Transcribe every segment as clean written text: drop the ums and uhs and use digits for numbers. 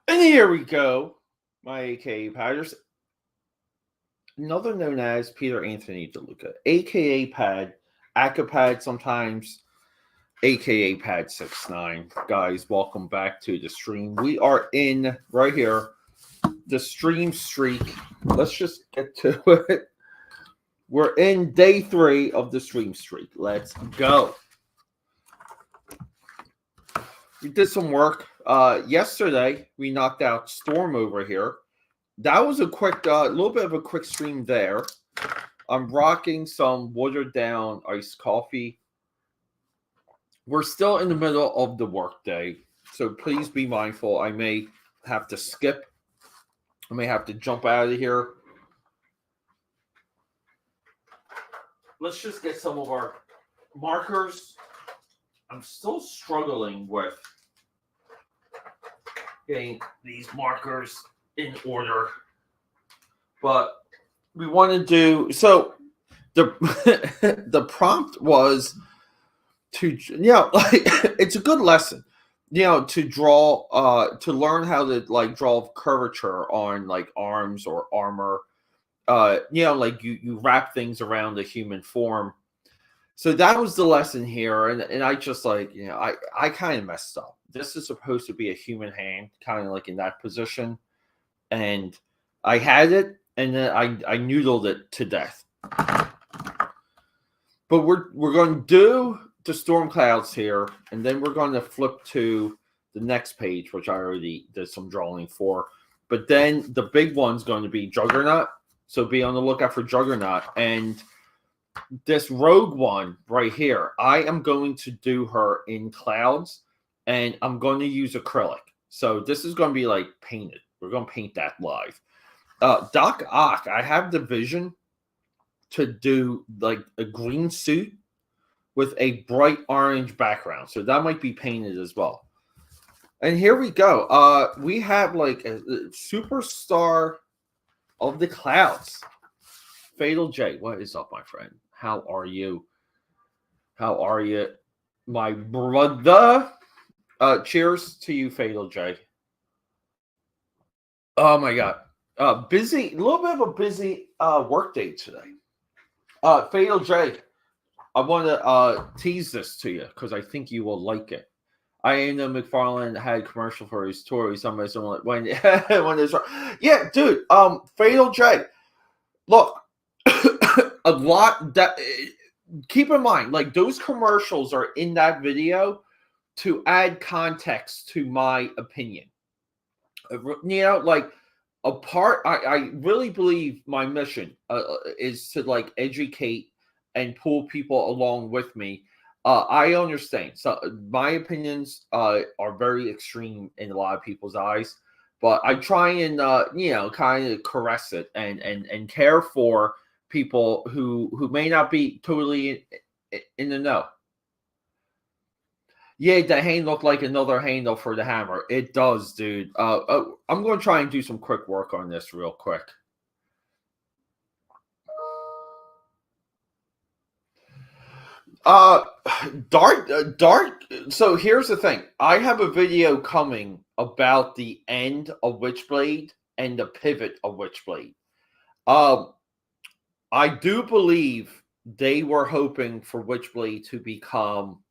And here we go, my AKAPaders. Another known as Peter Anthony DeLuca, AKAPad, AKAPAD sometimes, AKAPad 69. Guys, welcome back to the stream. We are in right here, the stream streak. Let's just get to it. We're in day 3 of the stream streak. Let's go. We did some work. Yesterday, we knocked out Storm over here. That was a quick, little bit of a quick stream there. I'm rocking some watered down iced coffee. We're still in the middle of the workday, so please be mindful. I may have to skip. I may have to jump out of here. Let's just get some of our markers. I'm still struggling with getting these markers in order, but we want to do so. The the prompt was to like it's a good lesson, to draw, to learn how to like draw curvature on like arms or armor. Like you wrap things around the human form. So that was the lesson here, and I just like I kind of messed up. This is supposed to be a human hand, kind of like in that position, and I had it, and then I noodled it to death. But we're going to do the storm clouds here, and then we're going to flip to the next page, which I already did some drawing for. But then the big one's going to be Juggernaut. So be on the lookout for Juggernaut. And this rogue one right here, I am going to do her in clouds, and I'm going to use acrylic. So this is going to be like painted. We're going to paint that live. Doc Ock, I have the vision to do like a green suit with a bright orange background. So that might be painted as well. And here we go. We have like a superstar of the clouds. Fatal J, what is up, my friend? How are you? How are you, my brother? Cheers to you, Fatal J. Oh my God. Busy, a little bit of a busy work day today. Fatal J, I want to tease this to you because I think you will like it. I know McFarlane had a commercial for his tour. Somebody like when there's yeah, dude. Fatal J. Look, a lot that keep in mind, like those commercials are in that video to add context to my opinion. Like a part. I really believe my mission is to like educate and pull people along with me. I understand. So my opinions are very extreme in a lot of people's eyes, but I try and kind of caress it and care for people who may not be totally in the know. Yeah, the hand looked like another handle for the hammer. It does, dude. I'm going to try and do some quick work on this real quick. Dark. So here's the thing. I have a video coming about the end of Witchblade and the pivot of Witchblade. I do believe they were hoping for Witchblade to become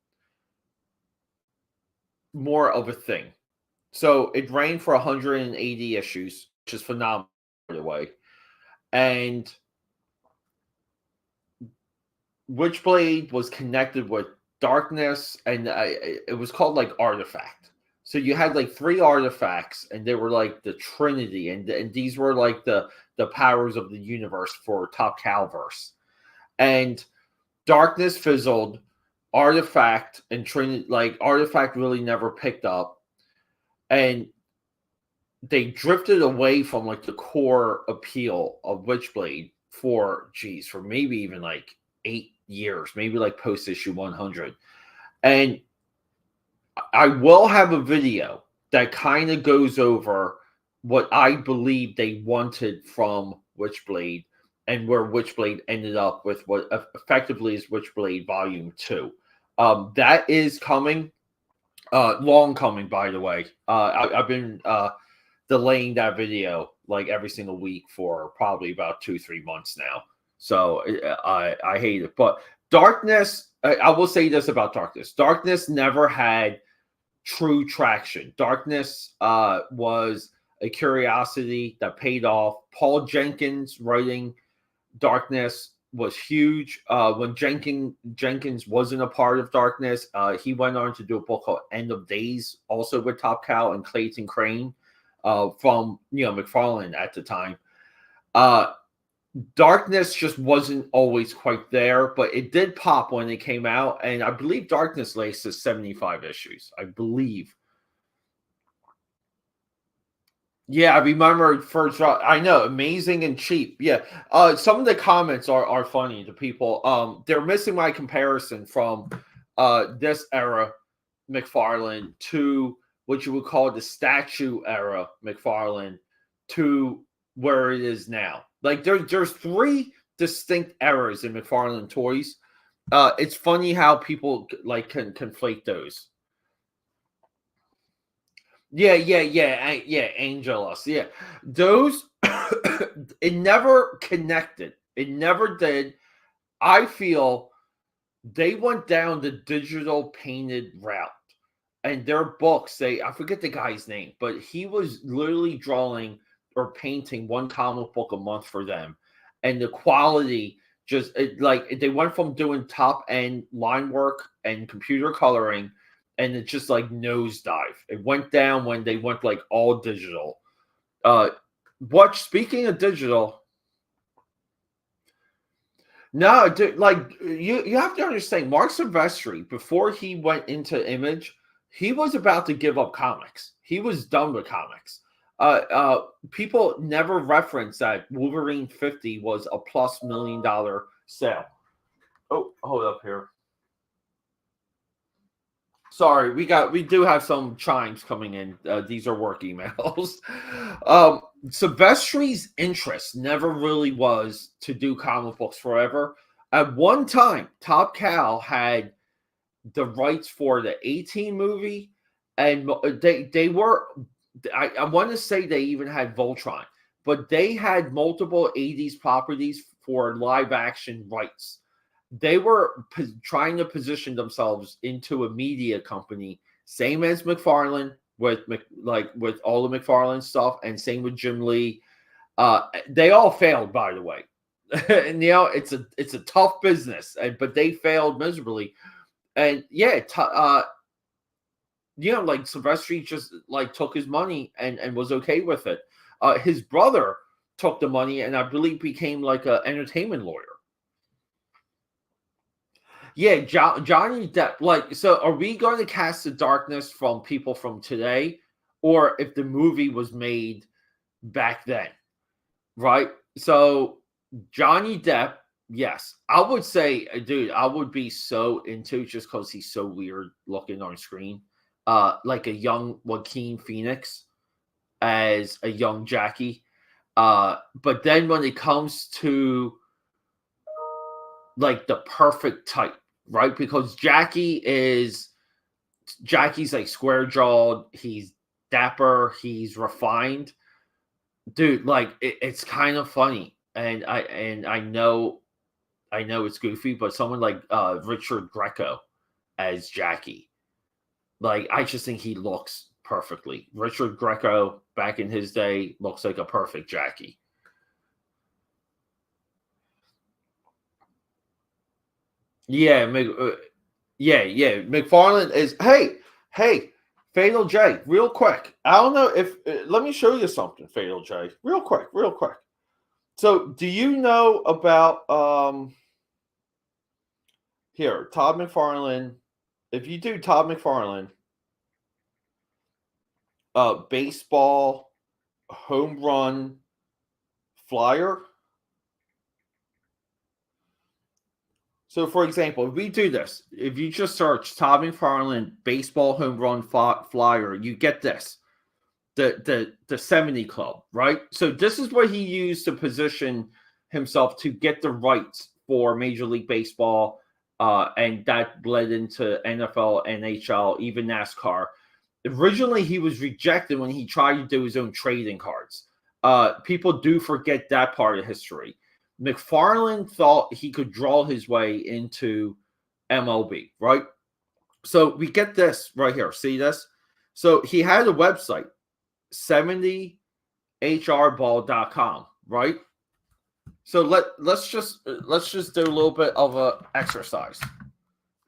more of a thing. So it ran for 180 issues, which is phenomenal, by the way. And Witchblade was connected with darkness, and it was called like Artifact. So you had like 3 artifacts, and they were like the Trinity, and these were like the powers of the universe for Top Calverse. And darkness fizzled, Artifact and Trinity, like Artifact really never picked up, and they drifted away from like the core appeal of Witchblade for maybe even like 8 years, maybe like post issue 100. And I will have a video that kind of goes over what I believe they wanted from Witchblade and where Witchblade ended up with what effectively is Witchblade Volume 2. That is coming, long coming, by the way. I've been delaying that video like every single week for probably about 2-3 months now. So I hate it. But Darkness, I will say this about Darkness. Darkness never had true traction. Darkness was a curiosity that paid off. Paul Jenkins writing Darkness was huge. When Jenkins wasn't a part of Darkness, he went on to do a book called End of Days, also with Top Cow and Clayton Crane from McFarlane at the time. Darkness just wasn't always quite there, but it did pop when it came out, and I believe Darkness lasted 75 issues. I believe. Yeah, I remember first. I know, amazing and cheap. Yeah, some of the comments are funny to people. They're missing my comparison from this era McFarlane to what you would call the statue era McFarlane to where it is now. Like there's 3 distinct eras in McFarlane toys. It's funny how people like can conflate those. Yeah, Angelus. Yeah, those. It never connected. It never did. I feel they went down the digital painted route, and their books. I forget the guy's name, but he was literally drawing or painting one comic book a month for them, and the quality just like they went from doing top end line work and computer coloring, and it just like nosedive. It went down when they went like all digital. Speaking of digital, no, dude, like you have to understand, Mark Silvestri, before he went into Image, he was about to give up comics. He was done with comics. People never reference that Wolverine 50 was a plus $1 million sale. Oh, hold up here. Sorry, we do have some chimes coming in. These are work emails. Silvestri's interest never really was to do comic books forever. At one time, Top Cow had the rights for the 18 movie, and they were. I want to say they even had Voltron, but they had multiple 80s properties for live action rights. They were trying to position themselves into a media company, same as McFarlane with all the McFarlane stuff, and same with Jim Lee. They all failed, by the way. And it's a tough business, but they failed miserably. And yeah, like Silvestri just like took his money and was okay with it. His brother took the money and I believe became like an entertainment lawyer. Yeah, Johnny Depp. Like, so are we going to cast the Darkness from people from today, or if the movie was made back then, right? So Johnny Depp, yes, I would say, dude, I would be so into just because he's so weird looking on screen. Like a young Joaquin Phoenix as a young Jackie. But then when it comes to like the perfect type, right? Because Jackie's like square jawed, he's dapper, he's refined. Dude, like it's kind of funny. And I know it's goofy, but someone like Richard Greco as Jackie. Like, I just think he looks perfectly. Richard Greco, back in his day, looks like a perfect Jackie. Yeah, McFarlane is. Hey, Fatal J, real quick. I don't know if. Let me show you something, Fatal J, real quick. So, do you know about here, Todd McFarlane? If you do Todd McFarlane, baseball home run flyer. So, for example, if we do this, if you just search Todd McFarlane baseball home run flyer, you get this, the 70 Club, right? So this is what he used to position himself to get the rights for Major League Baseball, and that bled into NFL, NHL, even NASCAR. originally he was rejected when he tried to do his own trading cards. People do forget that part of history. McFarlane thought he could draw his way into MLB, right? So we get this right here. See this? So he had a website, 70hrball.com, right? So let's just do a little bit of a exercise.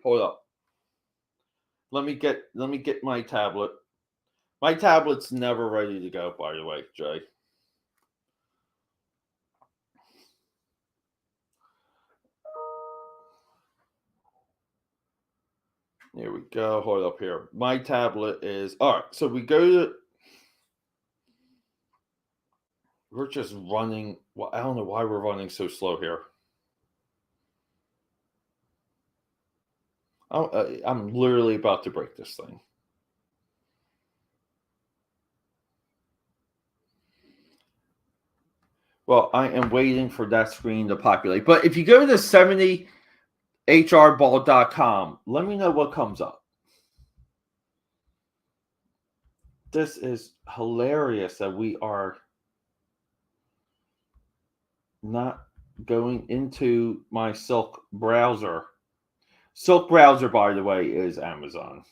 Hold up. Let me get my tablet. My tablet's never ready to go, by the way, Jay. Here we go. Hold up here. My tablet is all right. So we go to. We're just running. Well, I don't know why we're running so slow here. I'm literally about to break this thing. Well, I am waiting for that screen to populate. But if you go to 70hrball.com, let me know what comes up. This is hilarious that we are not going into my Silk browser. Silk browser, by the way, is Amazon.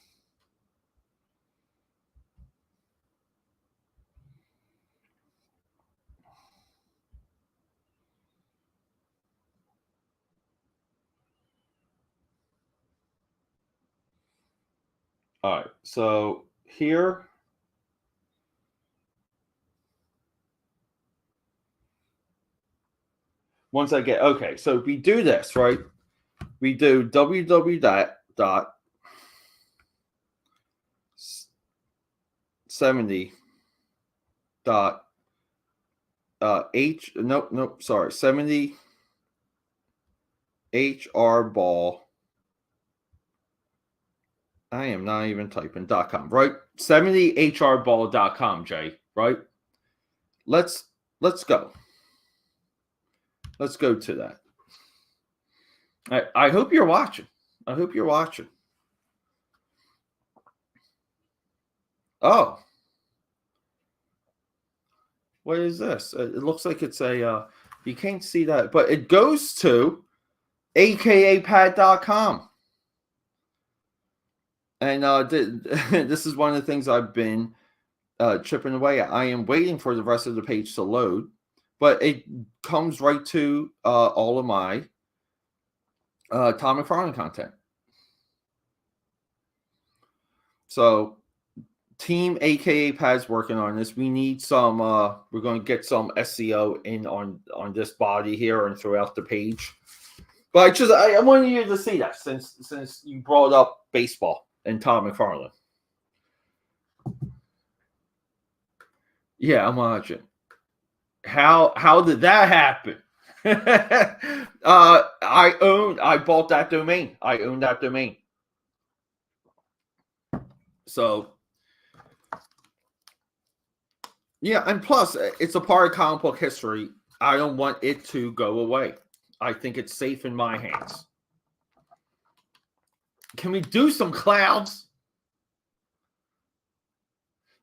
All right, so here. Once I get, okay, so we do this, right? We do www.70 dot nope, sorry, 70 HR ball. I am not even typing .com, right? 70hrball.com, Jay, right? Let's go. Let's go to that. I hope you're watching. I hope you're watching. Oh. What is this? It looks like it's a you can't see that, but it goes to AKAPAD.com. And this is one of the things I've been chipping away at. I am waiting for the rest of the page to load, but it comes right to all of my Tom McFarlane content. So Team AKAPAD's working on this. We need some. We're going to get some SEO in on this body here and throughout the page. But I wanted you to see that since you brought up baseball and Tom McFarlane. Yeah, I'm watching. How did that happen? I bought that domain. I own that domain. So yeah, and plus it's a part of comic book history. I don't want it to go away. I think it's safe in my hands. Can we do some clouds?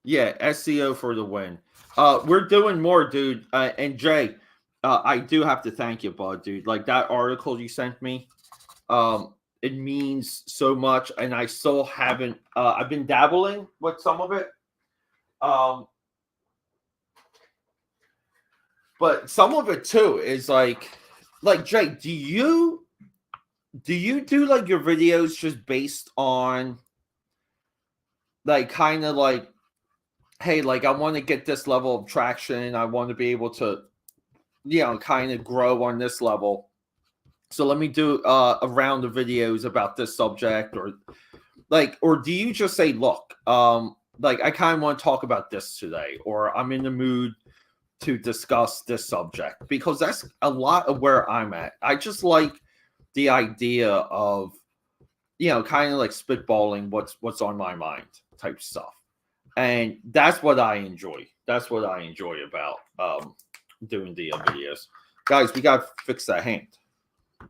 Yeah, SEO for the win. We're doing more, dude. And Jay, I do have to thank you, bud, dude. Like that article you sent me, it means so much. And I still haven't. I've been dabbling with some of it. But some of it too is like Jay, do you do like your videos just based on like kind of like, hey, like I want to get this level of traction, I want to be able to, kind of grow on this level, so let me do a round of videos about this subject, or do you just say, look, like I kind of want to talk about this today, or I'm in the mood to discuss this subject, because that's a lot of where I'm at. I just like the idea of, kind of like spitballing what's on my mind type stuff. And that's what I enjoy. That's what I enjoy about doing the videos. Guys, we got to fix that hand.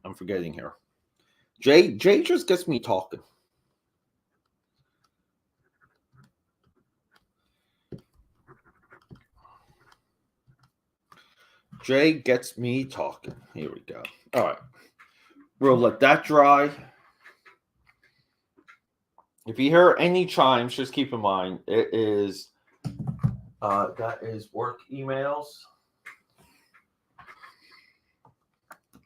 I'm forgetting here. Jay just gets me talking. Jay gets me talking. Here we go. All right. We'll let that dry. If you hear any chimes, just keep in mind it is that is work emails.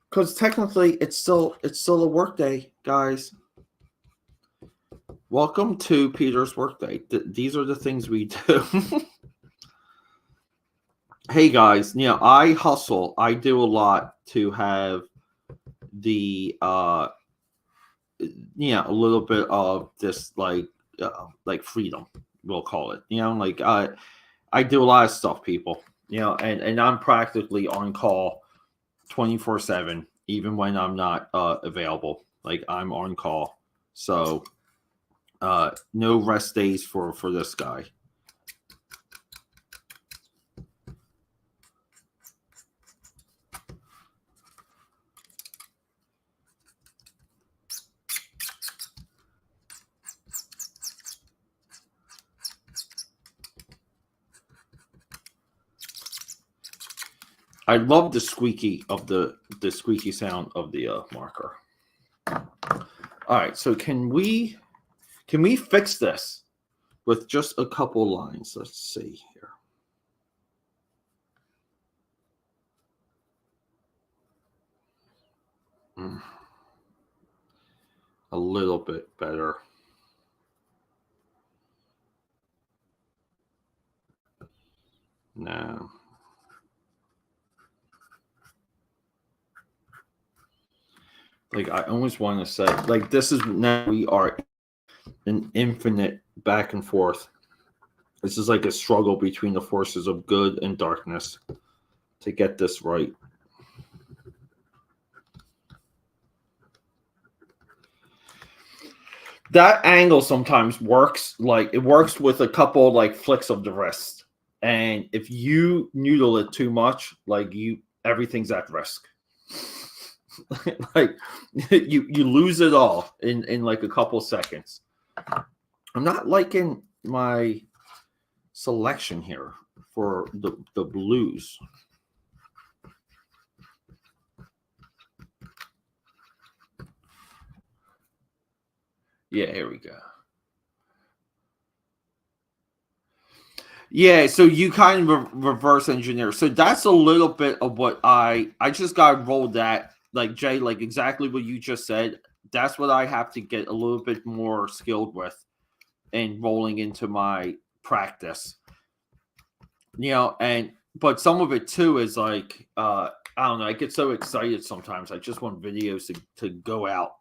Because technically it's still a work day, guys. Welcome to Peter's workday. These are the things we do. Hey guys, I hustle. I do a lot to have the a little bit of this like freedom, we'll call it. I do a lot of stuff, people. And I'm practically on call 24/7, even when I'm not available. Like I'm on call, so no rest days for this guy. I love the squeaky of the squeaky sound of the marker. All right, so can we fix this with just a couple lines? Let's see here. A little bit better. No. Like I always want to say, like this is now we are an infinite back and forth. This is like a struggle between the forces of good and darkness to get this right. That angle sometimes works. Like it works with a couple like flicks of the wrist. And if you noodle it too much, like everything's at risk. Like you lose it all in like a couple seconds. I'm not liking my selection here for the blues. Yeah, here we go. Yeah, so you kind of reverse engineer. So that's a little bit of what I just got rolled that. Like Jay, like exactly what you just said. That's what I have to get a little bit more skilled with and rolling into my practice. But some of it too is like I don't know, I get so excited sometimes. I just want videos to go out,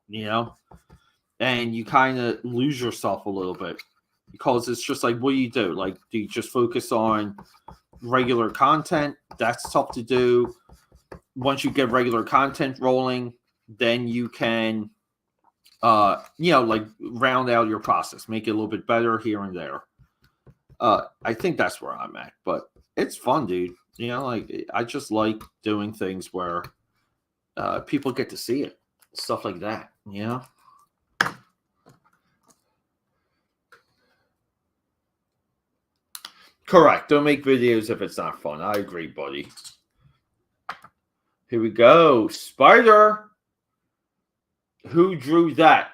and you kind of lose yourself a little bit because it's just like, what do you do? Like, do you just focus on regular content? That's tough to do. Once you get regular content rolling, then you can, like round out your process, make it a little bit better here and there. I think that's where I'm at, but it's fun, dude. Like I just like doing things where people get to see it, stuff like that. Correct. Don't make videos if it's not fun. I agree, buddy. Here we go. Spider. Who drew that?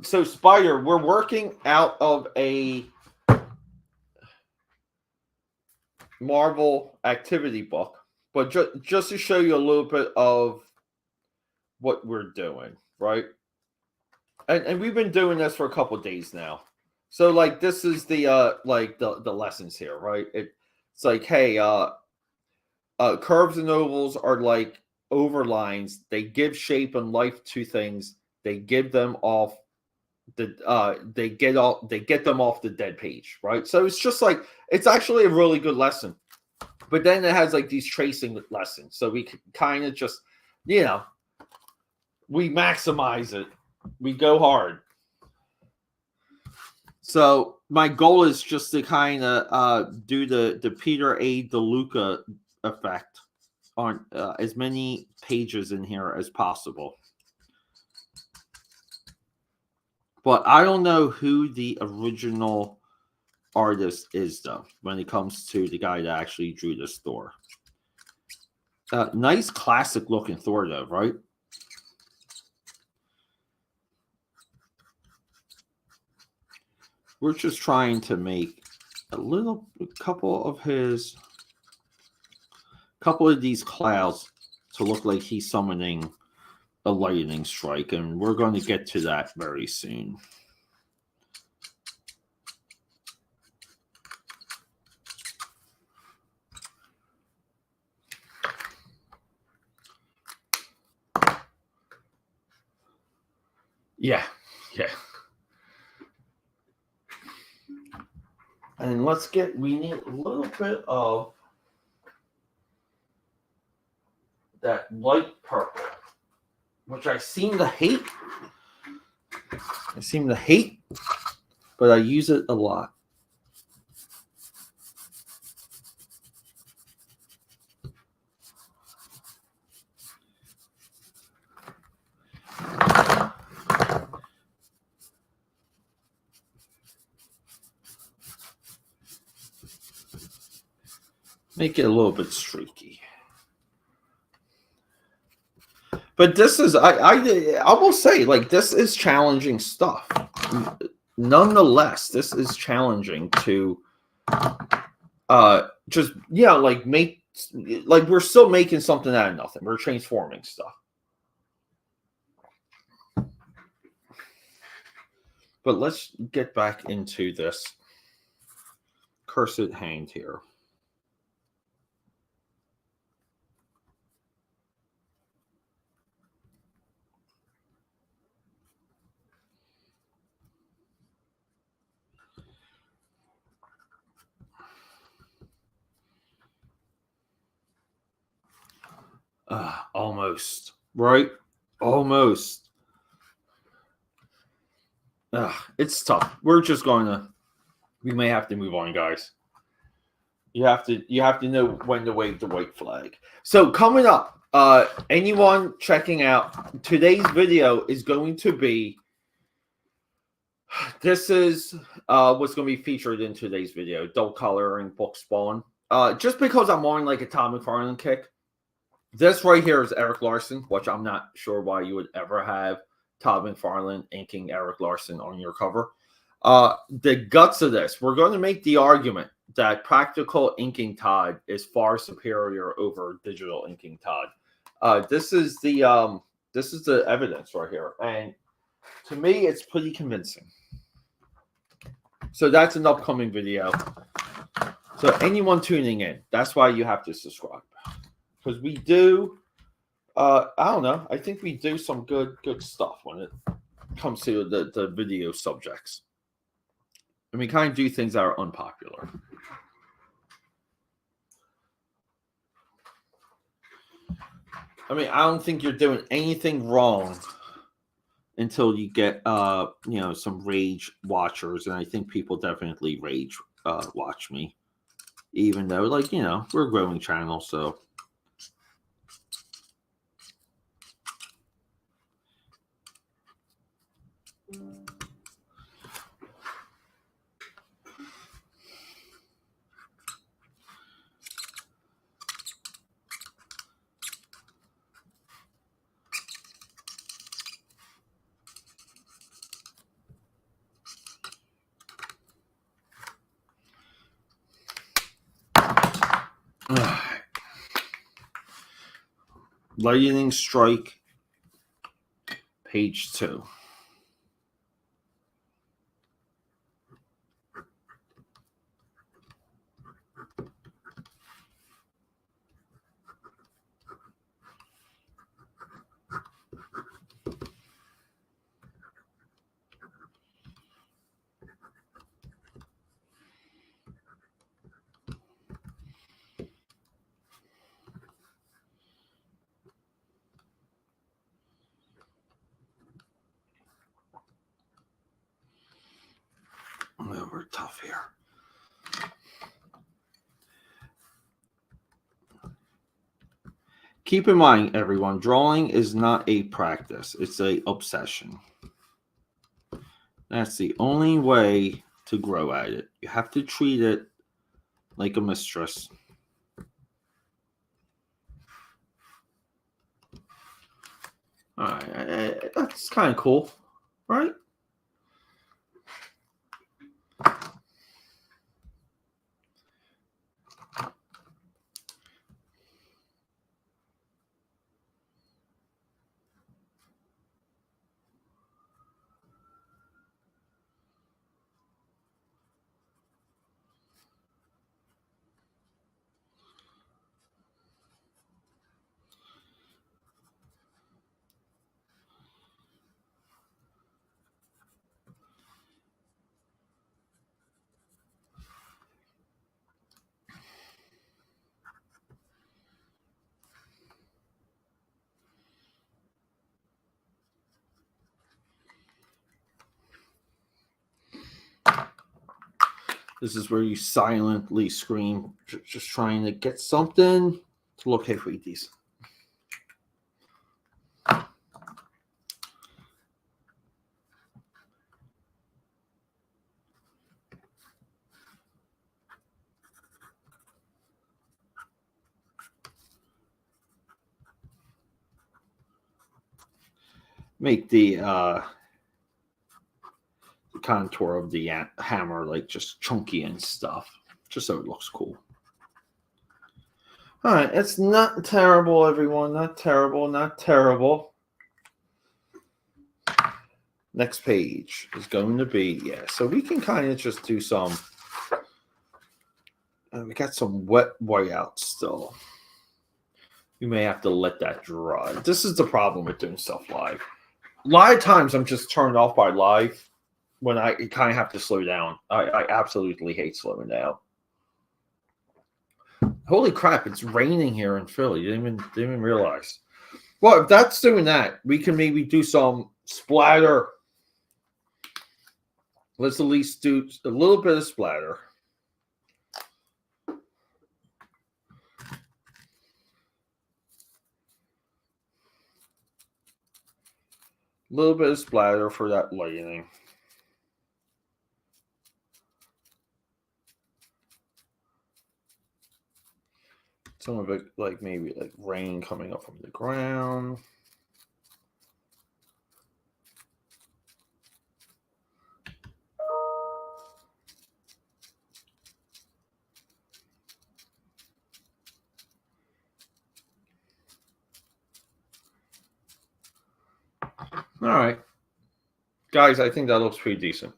So Spider, we're working out of a Marvel activity book, but just to show you a little bit of what we're doing, right? And we've been doing this for a couple of days now. So like this is the like the lessons here, right? It's like, hey, curves and ovals are like overlines. They give shape and life to things. They give them off they get them off the dead page, right? So it's just like it's actually a really good lesson. But then it has like these tracing lessons. So we kind of just, we maximize it. We go hard. So my goal is just to kind of do the Peter A. DeLuca effect on as many pages in here as possible. But I don't know who the original artist is, though, when it comes to the guy that actually drew the store. Nice classic looking Thor, though, right? We're just trying to make a couple of these clouds to look like he's summoning a lightning strike, and we're going to get to that very soon. Yeah. And we need a little bit of that light purple, which I seem to hate. But I use it a lot. Make it a little bit streaky. But this is, I will say, like, this is challenging stuff. Nonetheless, this is challenging to just, like, we're still making something out of nothing. We're transforming stuff. But let's get back into this cursed hand here. Almost. Right? Almost. It's tough. We may have to move on, guys. You have to know when to wave the white flag. So coming up, anyone checking out today's video is going to be, this is what's going to be featured in today's video, Dull Coloring Book Spawn. Just because I'm on like a Todd McFarlane kick, this right here is Eric Larson, which I'm not sure why you would ever have Todd McFarlane inking Eric Larson on your cover. The guts of this, we're going to make the argument that practical inking Todd is far superior over digital inking Todd. This is the evidence right here, and to me, it's pretty convincing. So that's an upcoming video. So anyone tuning in, that's why you have to subscribe, because we do. I don't know. I think we do some good stuff when it comes to the video subjects. And we kind of do things that are unpopular. I mean, I don't think you're doing anything wrong until you get some rage watchers, and I think people definitely rage watch me, even though, like, we're a growing channel, so. Lightning Strike, page 2. We're tough here. Keep in mind, everyone, drawing is not a practice. It's an obsession. That's the only way to grow at it. You have to treat it like a mistress. All right, that's kind of cool, right? This is where you silently scream, just trying to get something to locate for these. Make the contour of the hammer like just chunky and stuff, just so it looks cool. All right, it's not terrible, everyone. Not terrible, not terrible. Next page is going to be, yeah, so we can kind of just do some, we got some wet whiteout still. You may have to let that dry. This is the problem with doing stuff live. A lot of times I'm just turned off by live when I kind of have to slow down. I absolutely hate slowing down. Holy crap, it's raining here in Philly. Didn't even realize. Well, if that's doing that, we can maybe do some splatter. Let's at least do a little bit of splatter. A little bit of splatter for that lightning. Some of it, like maybe like rain coming up from the ground. All right. Guys, I think that looks pretty decent.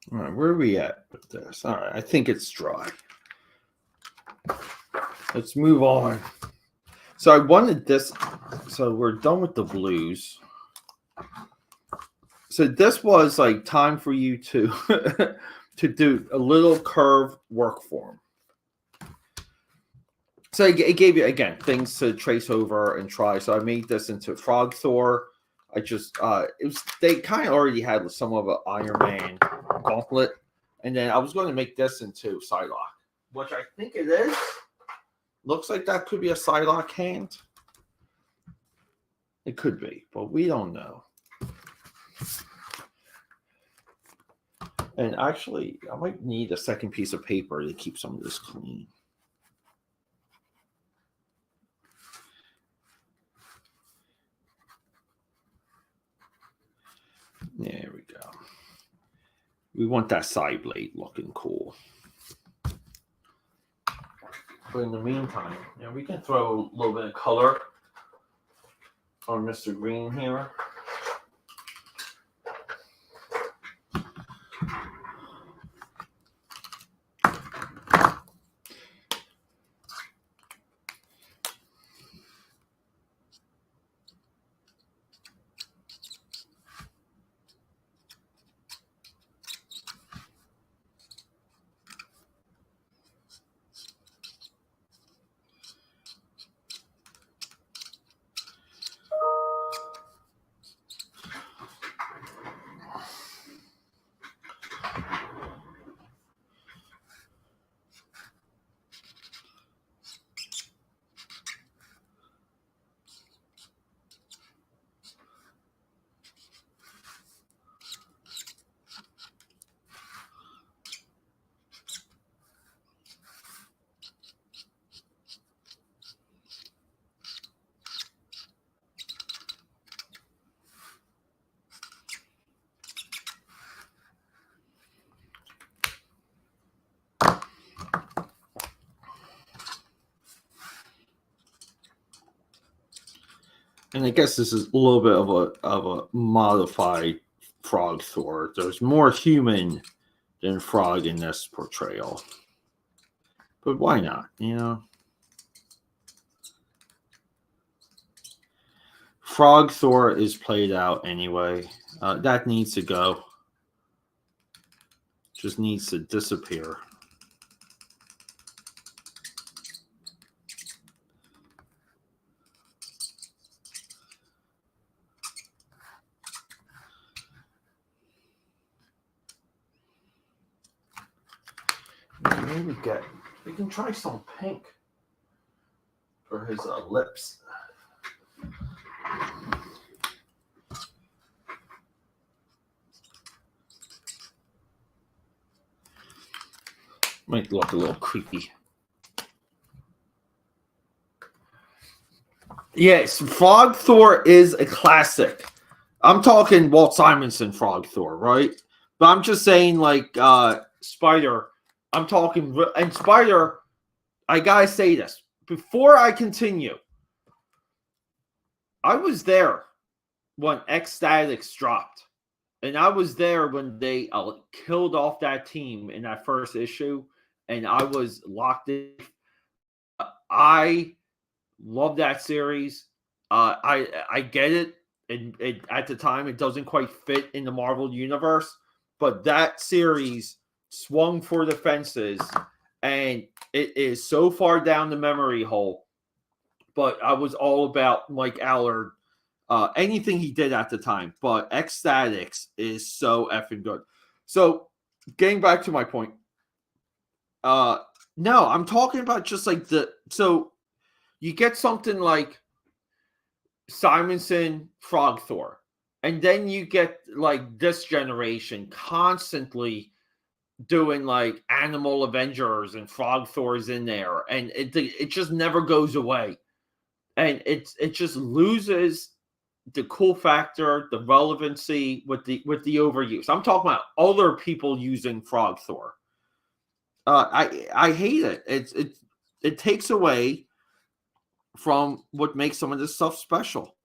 All right, where are we at with this? All right, I think it's dry. Let's move on. So I wanted this. So we're done with the blues. So this was like time for you to to do a little curve work form. So it gave you again things to trace over and try. So I made this into Frog Thor. I just it was they kind of already had some of an Iron Man gauntlet, and then I was going to make this into Psylocke, which I think it is. Looks like that could be a Psylocke hand. It could be, but we don't know. And actually, I might need a second piece of paper to keep some of this clean. There we go. We want that side blade looking cool. But in the meantime, we can throw a little bit of color on Mr. Green here. And I guess this is a little bit of a modified Frog Thor. There's more human than Frog in this portrayal. But why not, Frog Thor is played out anyway. That needs to go. Just needs to disappear. Maybe we can try some pink for his lips. Might look a little creepy. Yes, Frog Thor is a classic. I'm talking Walt Simonson Frog Thor, right? But I'm just saying, like, Spider, I'm talking, and Spider, I gotta say this. Before I continue, I was there when Ecstatics dropped. And I was there when they killed off that team in that first issue. And I was locked in. I love that series. I get it. And at the time, it doesn't quite fit in the Marvel universe. But that series swung for the fences. And it is so far down the memory hole. But I was all about Mike Allard. Anything he did at the time, but Ecstatics is so effing good. So, getting back to my point, no, I'm talking about just like so you get something like Simonson Frog Thor, and then you get like this generation constantly doing like Animal Avengers and Frog Thor's in there, and it just never goes away, and it just loses the cool factor, the relevancy with the overuse. I'm talking about other people using Frog Thor. I hate it. It takes away from what makes some of this stuff special.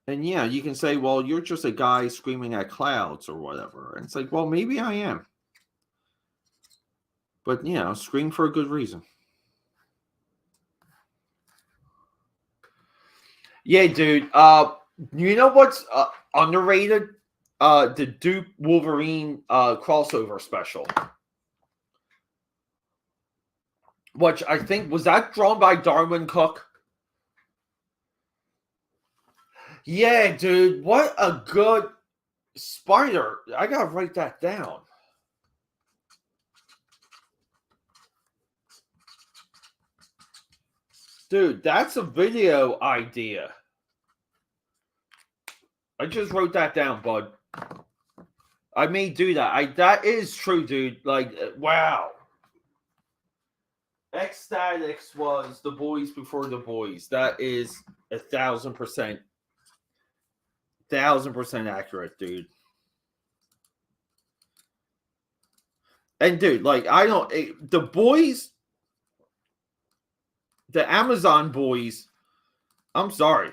And yeah, you can say, well, you're just a guy screaming at clouds or whatever. And it's like, well, maybe I am. But scream for a good reason. Yeah, dude. You know what's underrated? The Duke Wolverine crossover special, which I think was that drawn by Darwin Cook. Yeah, dude. What a good Spider. I gotta write that down. Dude, that's a video idea. I just wrote that down, bud. I may do that. That is true, dude. Like, wow. Ecstatics was the boys before the boys. That is 1,000% accurate, dude. And dude, like I don't the boys, the Amazon boys. I'm sorry,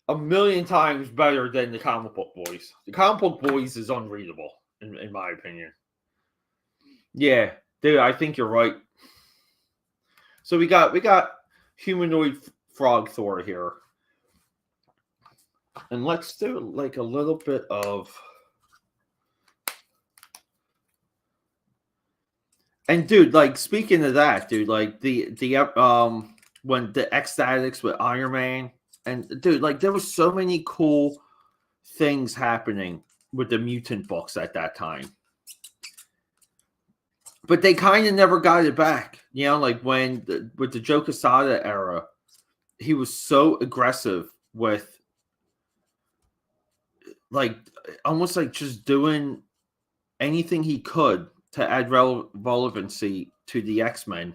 a million times better than the comic book boys. The comic book boys is unreadable, in my opinion. Yeah, dude, I think you're right. So we got humanoid frog Thor here, and let's do like a little bit of. And dude, like speaking of that, dude, like the when the ecstatics with Iron Man, and dude, like there was so many cool things happening with the mutant books at that time. But they kind of never got it back. You know, like with the Joe Quesada era, he was so aggressive with like almost like just doing anything he could to add relevancy to the X-Men.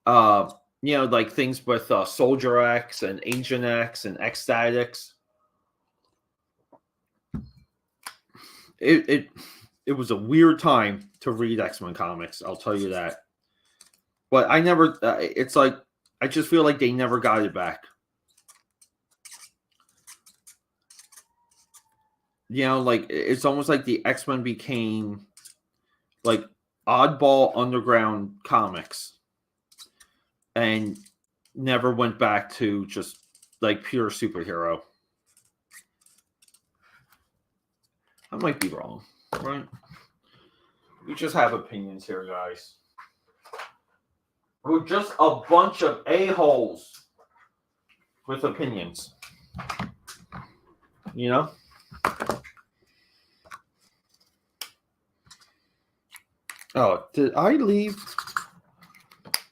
Uh, you know, like things with Soldier X and Agent X and Ecstatics. It was a weird time to read X-Men comics. I'll tell you that. But I never. It's like I just feel like they never got it back. You know, like it's almost like the X-Men became like oddball underground comics and never went back to just like pure superhero. I might be wrong, right? We just have opinions here, guys. We're just a bunch of a-holes with opinions. You know? Oh, did I leave?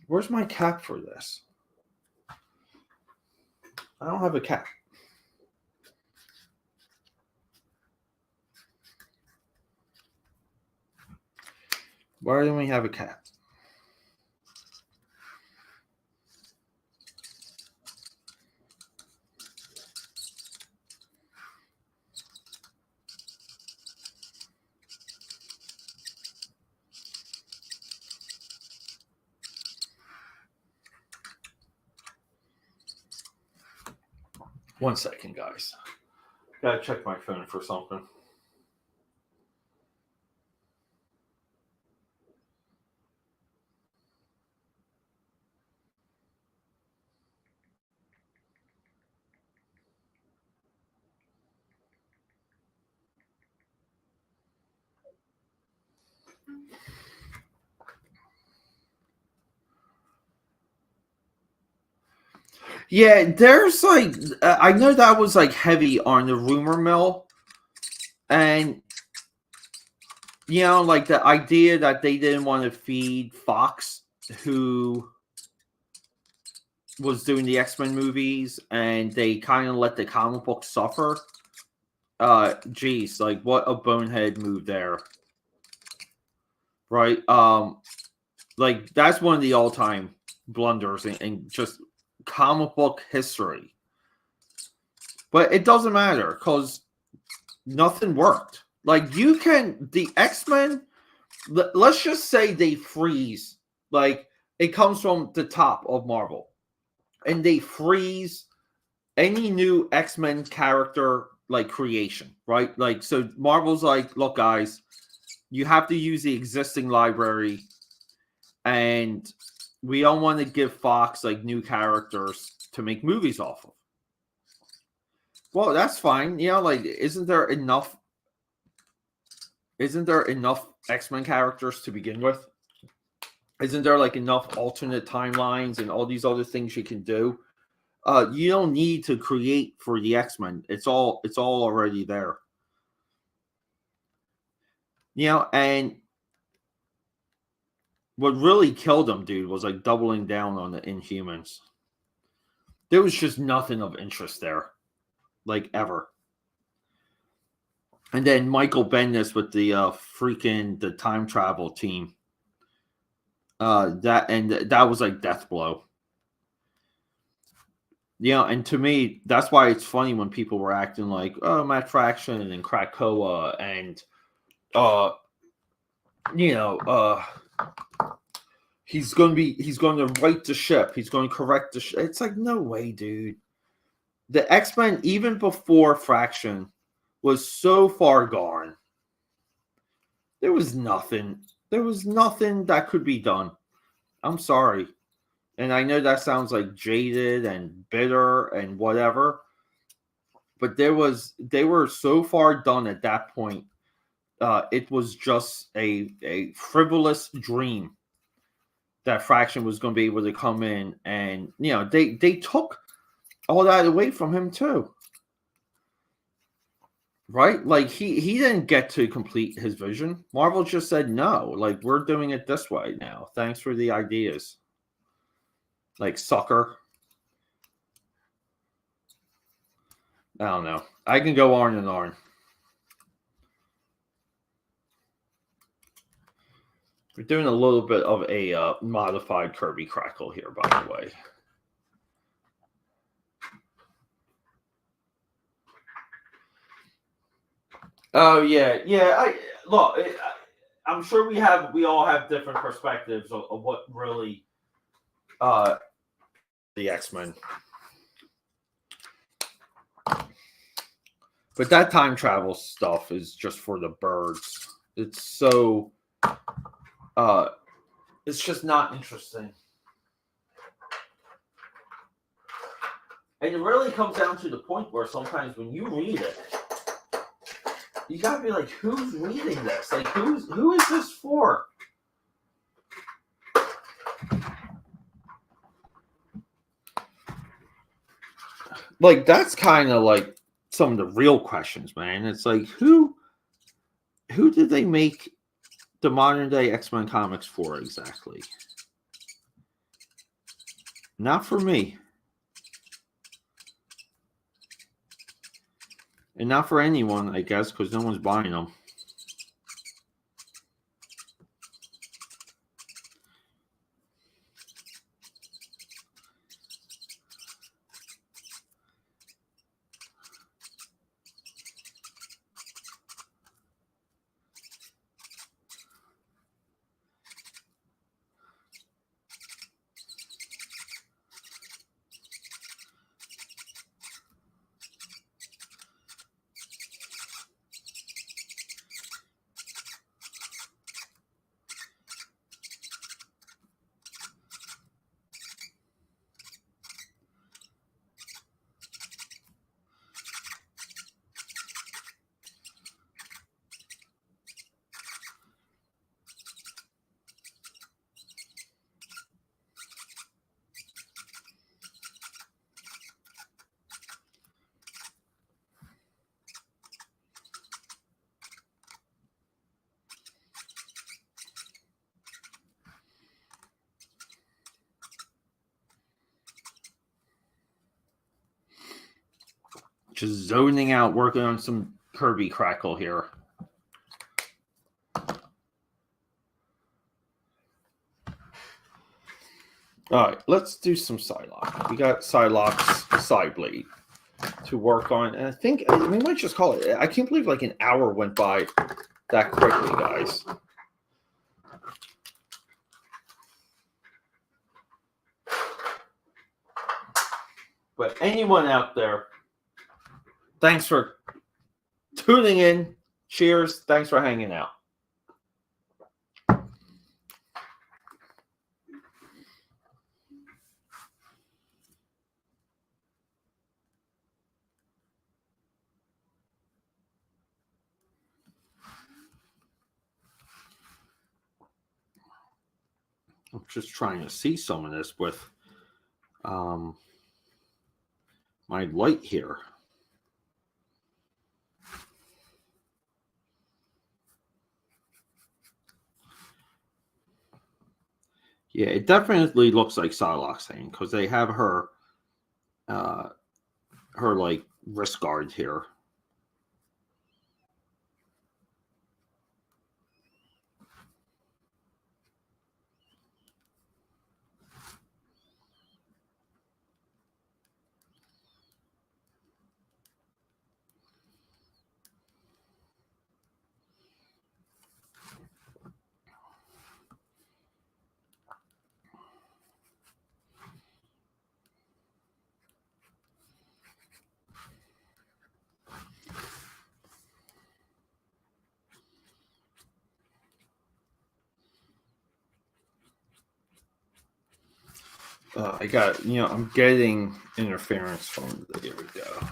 Where's my cap for this? I don't have a cap. Why don't we have a cap? 1 second, guys. Gotta check my phone for something. Yeah, there's like I know that was like heavy on the rumor mill, and you know, like the idea that they didn't want to feed Fox, who was doing the X-Men movies, and they kind of let the comic book suffer. Geez, like what a bonehead move there, right? Like that's one of the all-time blunders in just comic book history. But it doesn't matter because nothing worked. Like you can the X-Men, let's just say they freeze. Like it comes from the top of Marvel, and they freeze any new X-Men character like creation, right? Like so Marvel's like, look, guys, you have to use the existing library, and we don't want to give Fox like new characters to make movies off of. Well, that's fine. You know, like, isn't there enough X-Men characters to begin with? Isn't there like enough alternate timelines and all these other things you can do? You don't need to create for the X-Men. It's all already there. You know, and what really killed them, dude, was like doubling down on the Inhumans. There was just nothing of interest there, like ever. And then Michael Bendis with the the time travel team. That was like death blow. Yeah, and to me, that's why it's funny when people were acting like, oh, Matt Fraction and Krakoa and you know, he's going to right the ship. He's going to correct the ship. It's like, no way, dude. The X-Men, even before Fraction, was so far gone. There was nothing. There was nothing that could be done. I'm sorry. And I know that sounds like jaded and bitter and whatever, but they were so far done at that point. It was just a frivolous dream that Fraction was going to be able to come in, and they took all that away from him too, right? Like he didn't get to complete his vision. Marvel just said no, like we're doing it this way now. Thanks for the ideas, like sucker. I don't know. I can go on and on. We're doing a little bit of a modified Kirby Crackle here, by the way. Oh yeah. I'm sure we all have different perspectives of what really the X-Men. But that time travel stuff is just for the birds. It's so it's just not interesting. And it really comes down to the point where sometimes when you read it, you gotta be like, who's reading this? Like who is this for? Like that's kind of like some of the real questions, man. It's like who did they make the modern day X-Men comics for exactly? Not for me. And not for anyone, I guess, because no one's buying them. Just zoning out, working on some Kirby Crackle here. All right, let's do some Psylocke. We got Psylocke's Psyblade to work on, and I think we might just call it. I can't believe like an hour went by that quickly, guys. But anyone out there, thanks for tuning in. Cheers. Thanks for hanging out. I'm just trying to see some of this with my light here. Yeah, it definitely looks like Psylocke's hand because they have her like wrist guard here. I got, I'm getting interference from there we go.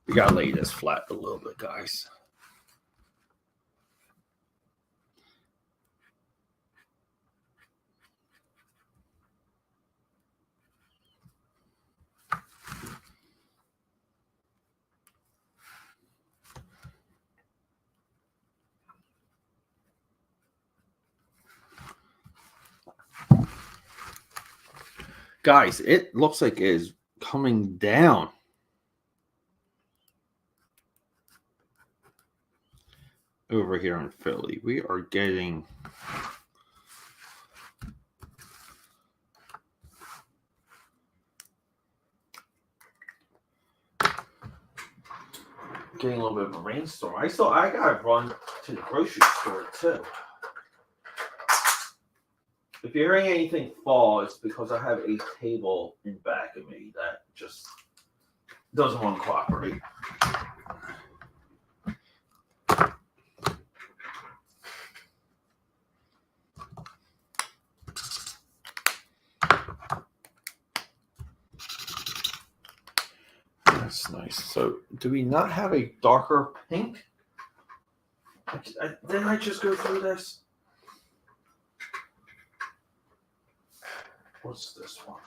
We gotta lay this flat a little bit, guys. Guys, it looks like it is coming down. Over here in Philly, we are getting a little bit of a rainstorm. I gotta run to the grocery store too. If you're hearing anything fall, it's because I have a table in back of me that just doesn't want to cooperate. That's nice. So, do we not have a darker pink? Didn't I just go through this? What's this one?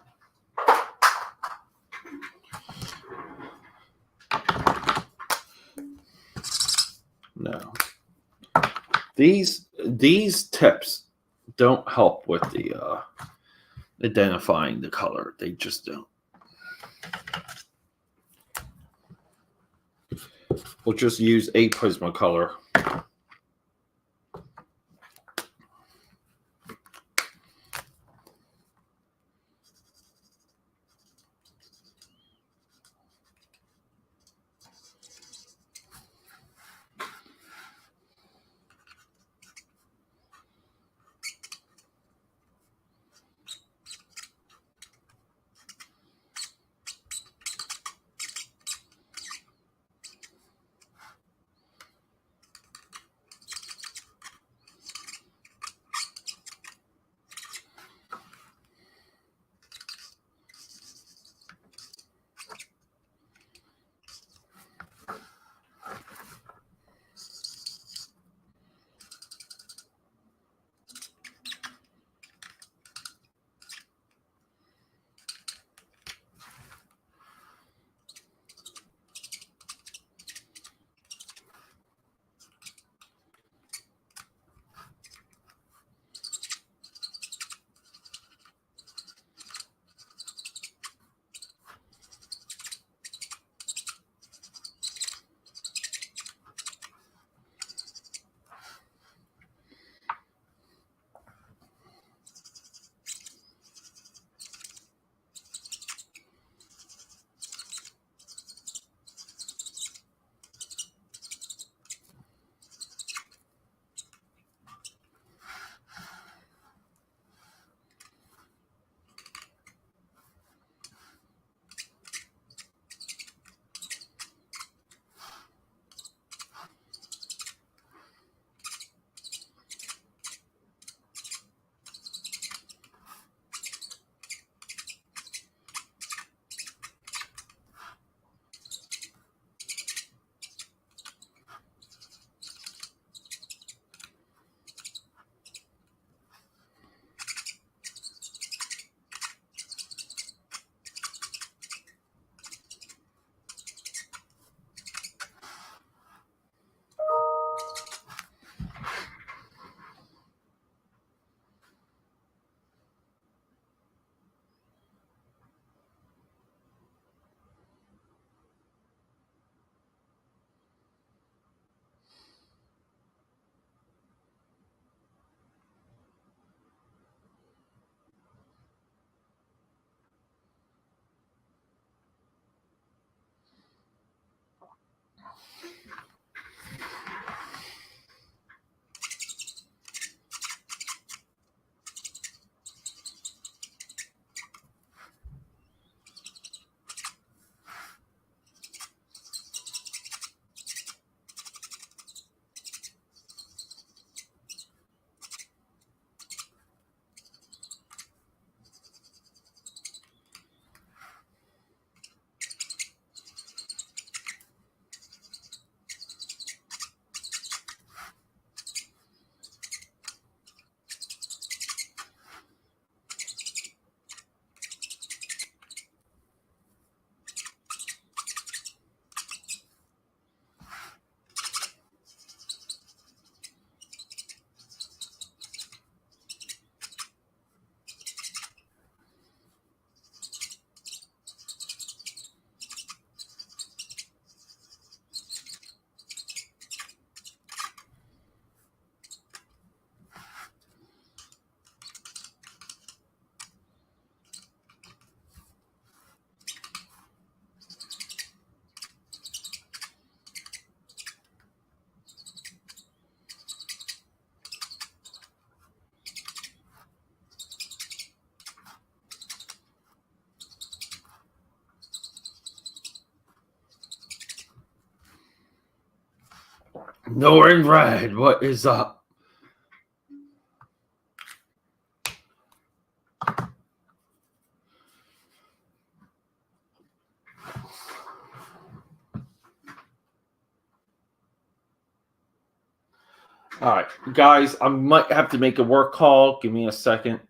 No. These tips don't help with the identifying the color. They just don't. We'll just use a Prismacolor. Norrin Red, what is up? All right, guys, I might have to make a work call. Give me a second.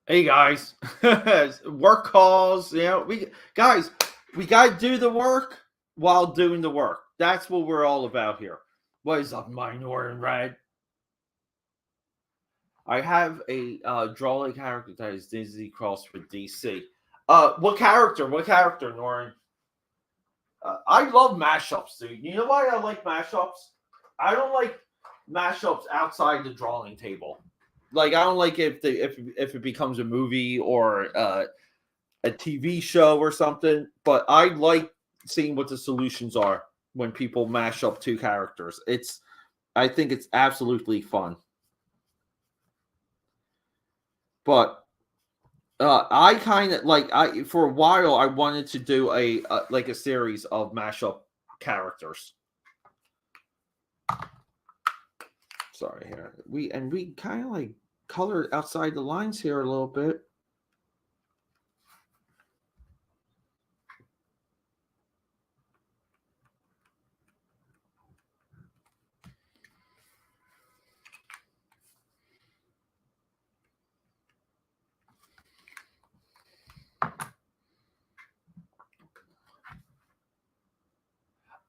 Hey guys, work calls. We guys, we gotta do the work while doing the work. That's what we're all about here. What is up, my Northern Red? I have a drawing character that is Disney cross for DC. What character? What character, Norton? I love mashups, dude. You know why I like mashups? I don't like mashups outside the drawing table. Like I don't like if it becomes a movie or a TV show or something. But I like seeing what the solutions are when people mash up two characters. I think it's absolutely fun. But I kind of like I for a while I wanted to do a like a series of mashup characters. Sorry here. We kind of like colored outside the lines here a little bit.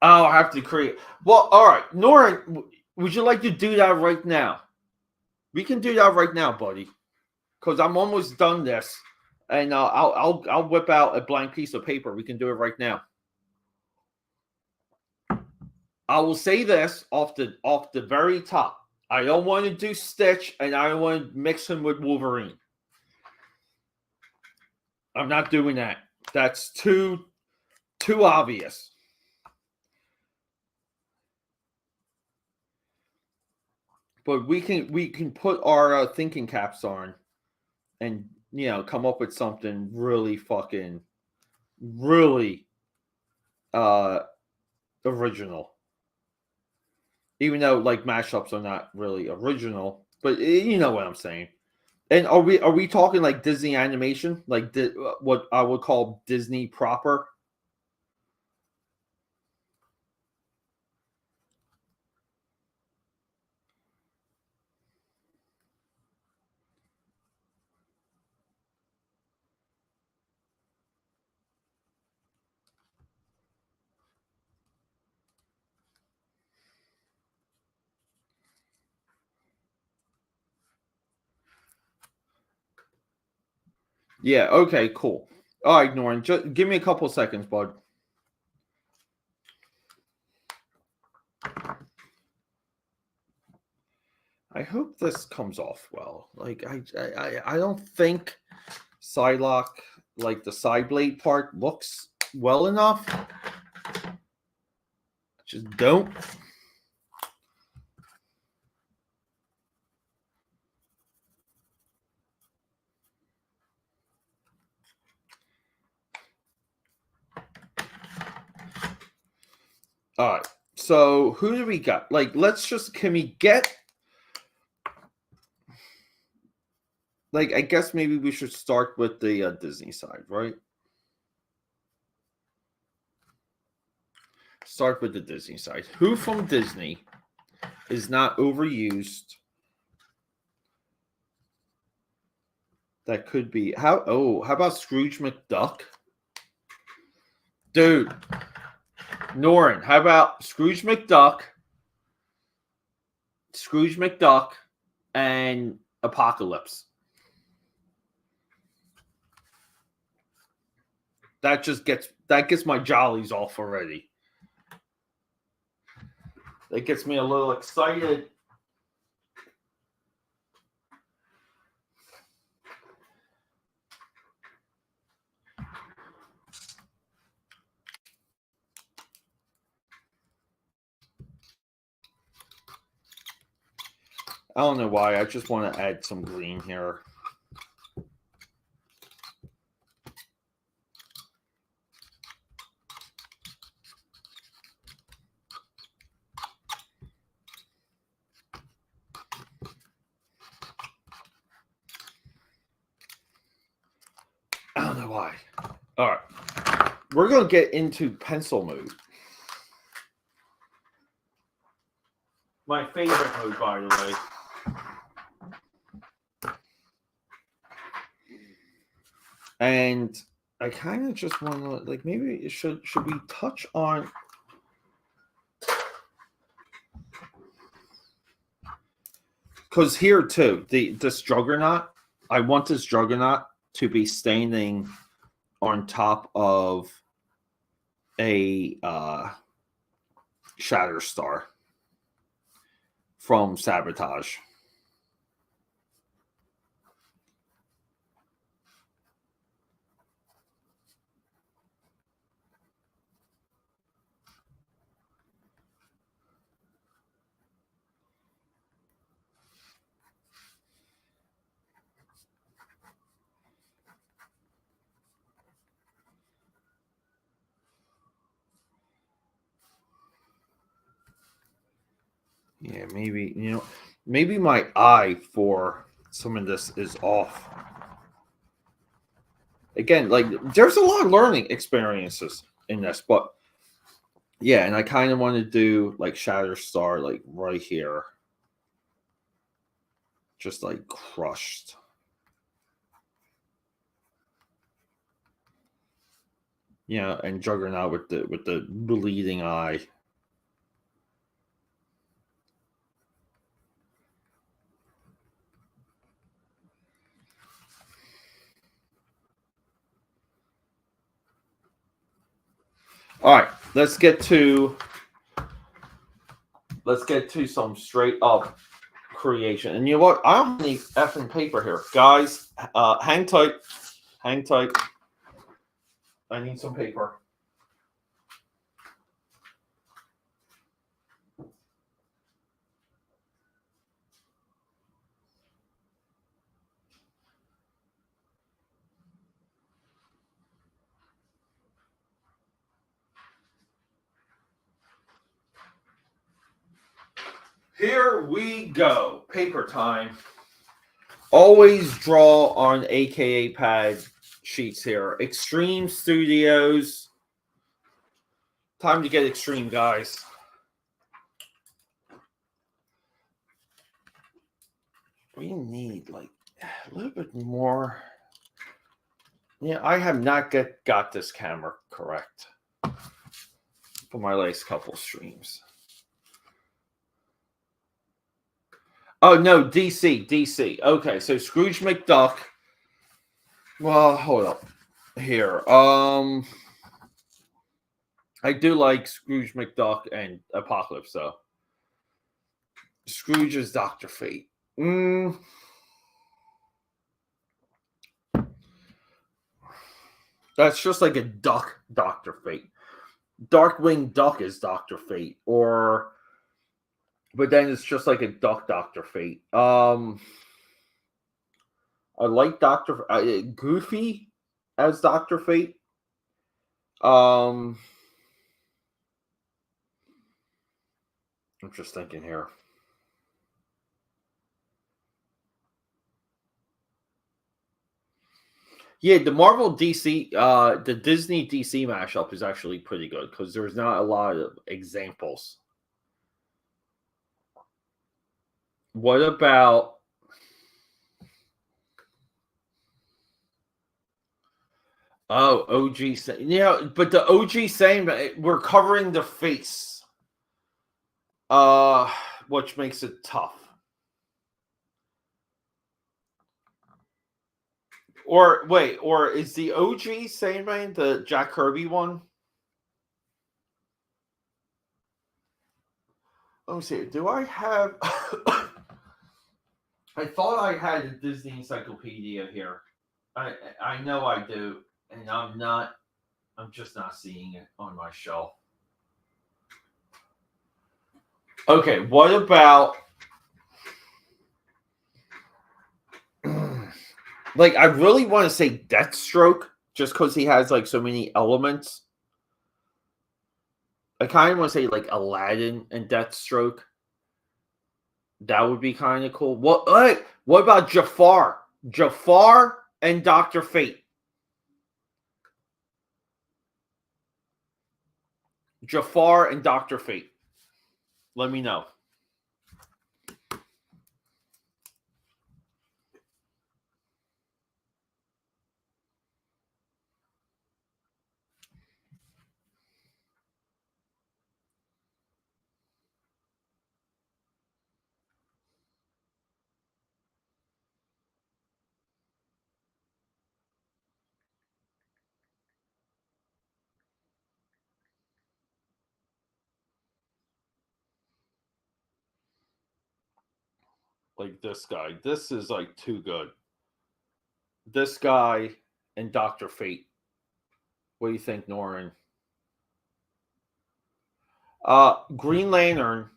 I'll have to create. Well, all right, Nora, would you like to do that right now? We can do that right now, buddy, because I'm almost done this, and I'll whip out a blank piece of paper. We can do it right now. I will say this off the very top. I don't want to do Stitch, and I don't want to mix him with Wolverine. I'm not doing that. That's too obvious. But we can put our thinking caps on, and come up with something really fucking really original. Even though like mashups are not really original, but you know what I'm saying. And are we talking like Disney animation, like what I would call Disney proper? Yeah. Okay. Cool. All right, Norman. Just give me a couple seconds, bud. I hope this comes off well. Like I don't think Psylocke, like the side blade part, looks well enough. Just don't. All right. So who do we got? Like, can we get? Like, I guess maybe we should start with the Disney side, right? Start with the Disney side. Who from Disney is not overused? That could be how about Scrooge McDuck? Dude. Norin, how about Scrooge McDuck, and Apocalypse? That gets my jollies off already. That gets me a little excited. I don't know why. I just want to add some green here. I don't know why. All right. We're going to get into pencil mode. My favorite mode, by the way. And I kind of just want to like maybe it should we touch on because here too this juggernaut, I want this juggernaut to be standing on top of a Shatterstar from Sabotage. Yeah, maybe, maybe my eye for some of this is off. Again, like there's a lot of learning experiences in this, but yeah, and I kind of want to do like Shatterstar like right here. Just like crushed. Yeah, and Juggernaut with the bleeding eye. All right, let's get to some straight up creation. And you know what? I don't have any effing paper here, guys. Hang tight, hang tight. I need some paper. Here we go. Paper time. Always draw on AKAPAD sheets here. Extreme Studios. Time to get extreme, guys. We need like a little bit more. Yeah, I have not got this camera correct for my last couple streams. Oh no, DC. Okay, so Scrooge McDuck. Well, hold up. Here. I do like Scrooge McDuck and Apocalypse though. Scrooge is Dr. Fate. That's just like a duck, Dr. Fate. Darkwing Duck is Dr. Fate, but then it's just like a duck, Dr. Fate. I like Goofy as Dr. Fate. I'm just thinking here. Yeah, the Marvel DC, the Disney DC mashup is actually pretty good because there's not a lot of examples. What about OG? But the OG saying we're covering the face, which makes it tough. Or wait, or is the OG Sandman the Jack Kirby one? Let me see. Do I have? I thought I had a Disney encyclopedia here. I know I do, and I'm not. I'm just not seeing it on my shelf. Okay, what about? Like, I really want to say Deathstroke just because he has like so many elements. I kind of want to say like Aladdin and Deathstroke. That would be kind of cool. What about Jafar? Jafar and Dr. Fate. Jafar and Dr. Fate. Let me know. like this guy. This is like too good. This guy and Doctor Fate. What do you think, Norrin? Green Lantern.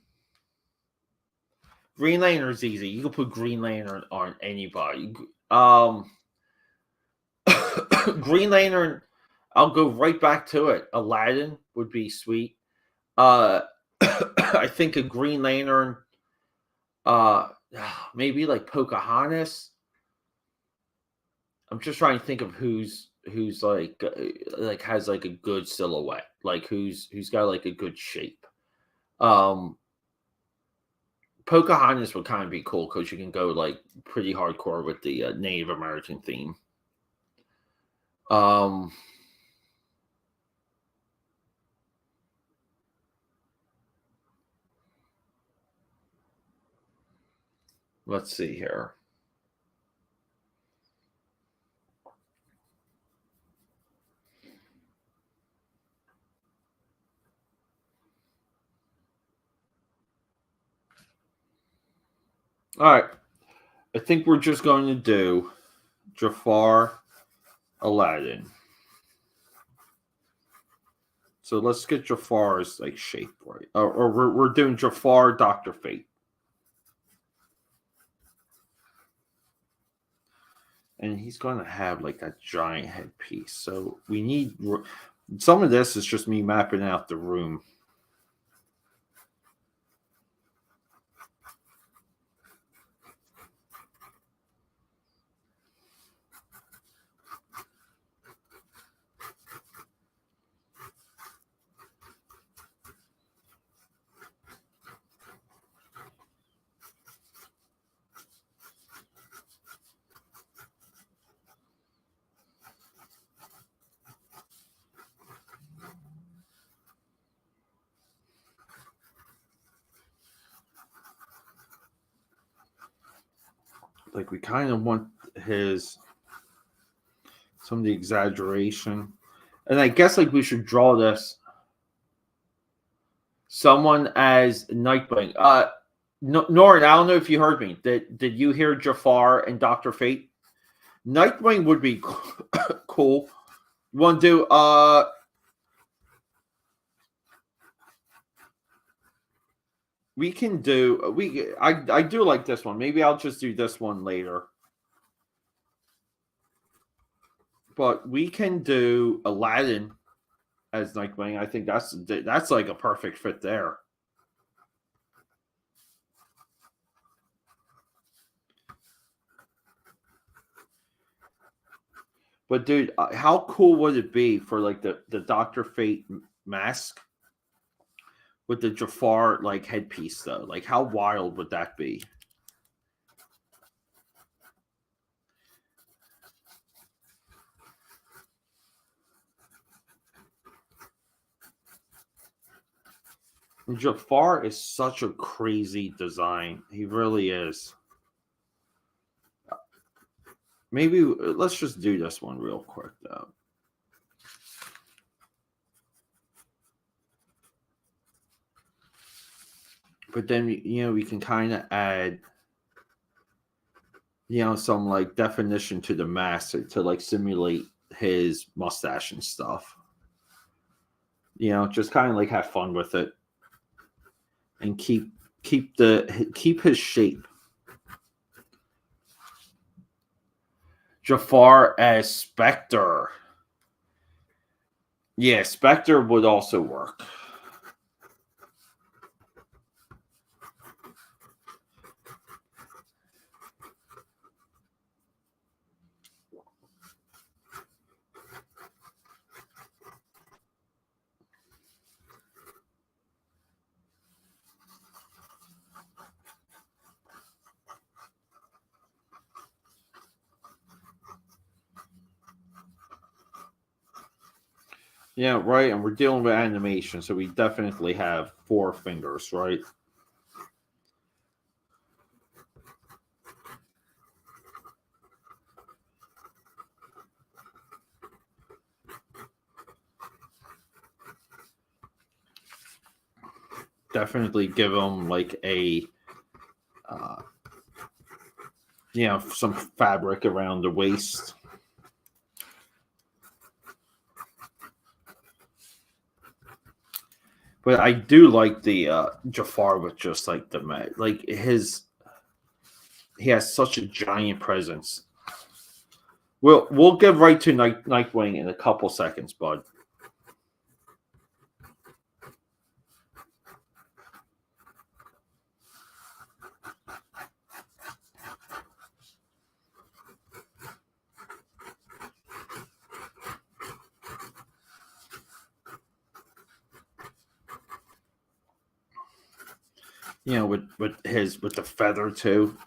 Green Lantern's easy. You can put Green Lantern on anybody. Green Lantern. I'll go right back to it. Aladdin would be sweet. I think a Green Lantern. Uh, Maybe like Pocahontas. I'm just trying to think of who's like has like a good silhouette, like who's got like a good shape. Um, Pocahontas would kind of be cool because you can go like pretty hardcore with the Native American theme. Um, let's see here. All right, I think we're just going to do Jafar, Aladdin. So let's get Jafar's like shape right, or we're doing Jafar, Doctor Fate, and he's going to have like that giant headpiece. So we need some of this is just me mapping out the room. Like we kind of want his some of the exaggeration, and I guess like we should draw this someone as Nightwing. Norrin, I don't know if you heard me. Did you hear Jafar and Doctor Fate? Nightwing would be cool. You want to do we can do I do like this one. Maybe I'll just do this one later. But we can do Aladdin as Nightwing. I think that's like a perfect fit there. But dude, how cool would it be for like the Doctor Fate mask with the Jafar like headpiece though? Like how wild would that be? Jafar is such a crazy design. He really is. Maybe let's just do this one real quick though. But then we can kind of add some like definition to the mask to like simulate his mustache and stuff. Just kind of like have fun with it and keep his shape. Jafar as Spectre. Yeah, Spectre would also work. Yeah, right. And we're dealing with animation, so we definitely have 4 fingers, right? Definitely give them like a you know, some fabric around the waist. But I do like the Jafar with just like the like he has such a giant presence. We'll get right to Nightwing in a couple seconds, bud. You know, with the feather too.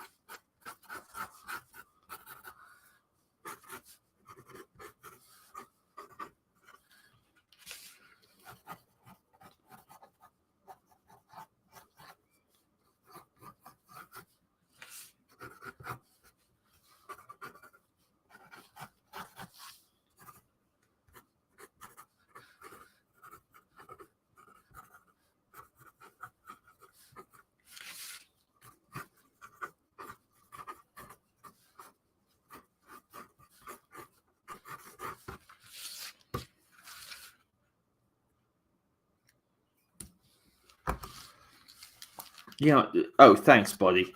You know, oh, thanks, buddy.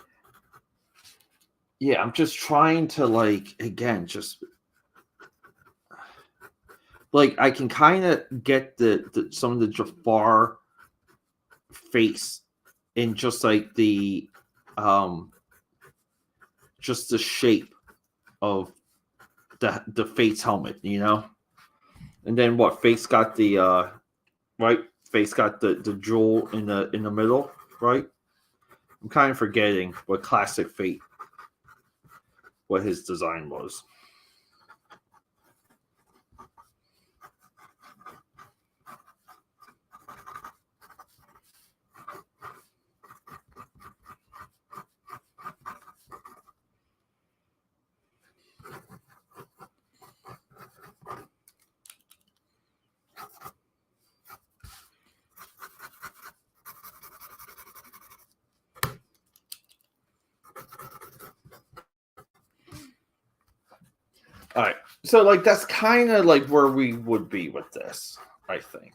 Yeah, I'm just trying to like again, just like I can kind of get the some of the Jafar face in just like just the shape of the Fate's helmet, you know? And then what Fate's got the right? Fate's got the jewel in the middle, right? I'm kind of forgetting what classic Fate what his design was. All right. So like that's kind of like where we would be with this, I think.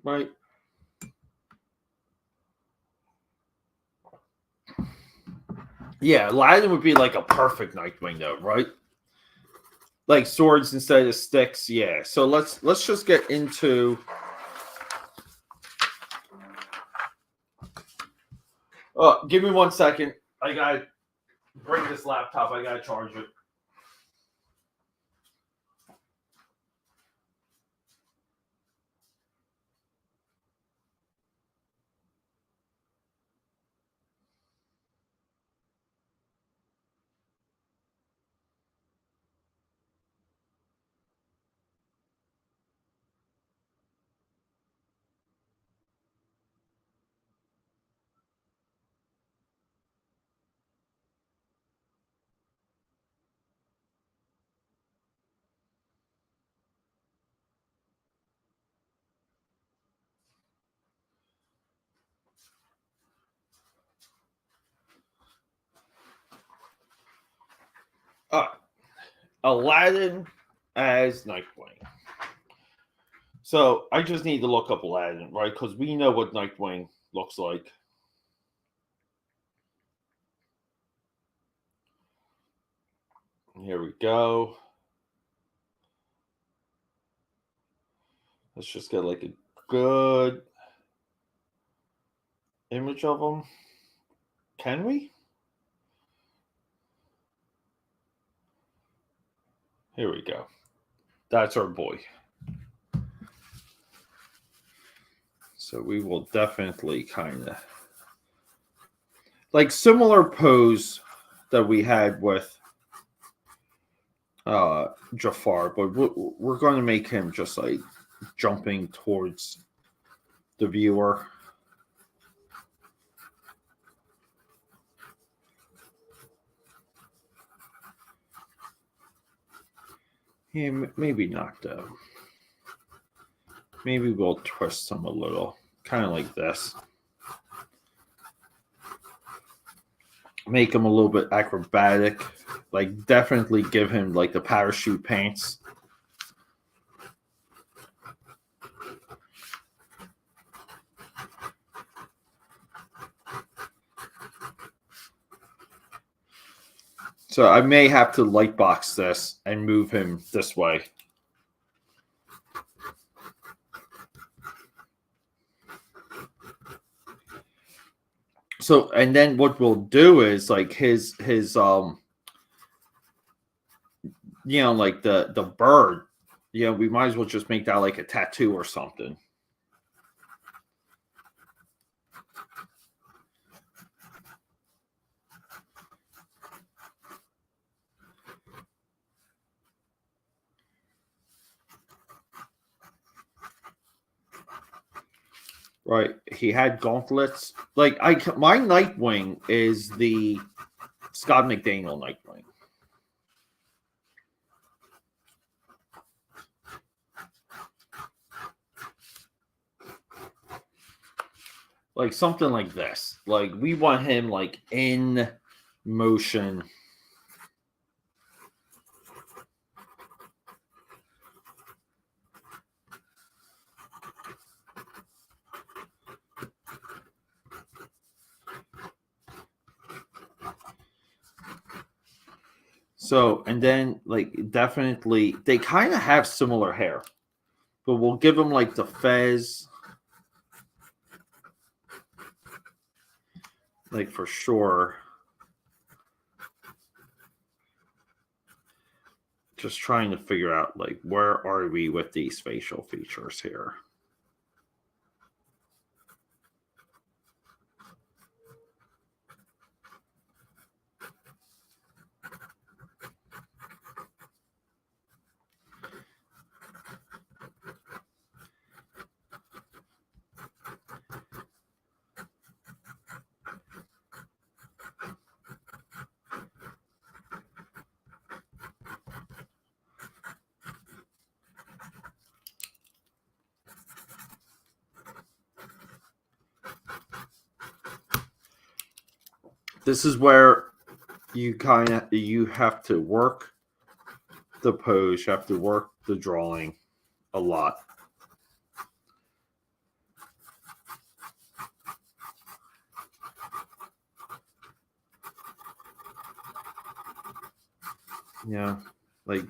Right. Yeah, Aladdin would be like a perfect Nightwing though, right? Like swords instead of sticks. Yeah. So let's just get into give me 1 second. I gotta bring this laptop. I gotta charge it. Aladdin as Nightwing. So I just need to look up Aladdin, right? Because we know what Nightwing looks like. Here we go. Let's just get like a good image of him. Can we? Here we go. That's our boy. So we will definitely kind of like similar pose that we had with Jafar, but we're going to make him just like jumping towards the viewer. Yeah, maybe not though. Maybe we'll twist them a little, kind of like this. Make him a little bit acrobatic. Like, definitely give him like the parachute pants. So I may have to light box this and move him this way. So, and then what we'll do is like his like the bird, we might as well just make that like a tattoo or something. Right. He had gauntlets. Like my Nightwing is the Scott McDaniel Nightwing. Like something like this. Like we want him like in motion. So, and then like definitely they kind of have similar hair, but we'll give them like the fez. Like for sure. Just trying to figure out like where are we with these facial features here. This is where you have to work the pose, you have to work the drawing a lot. Yeah, like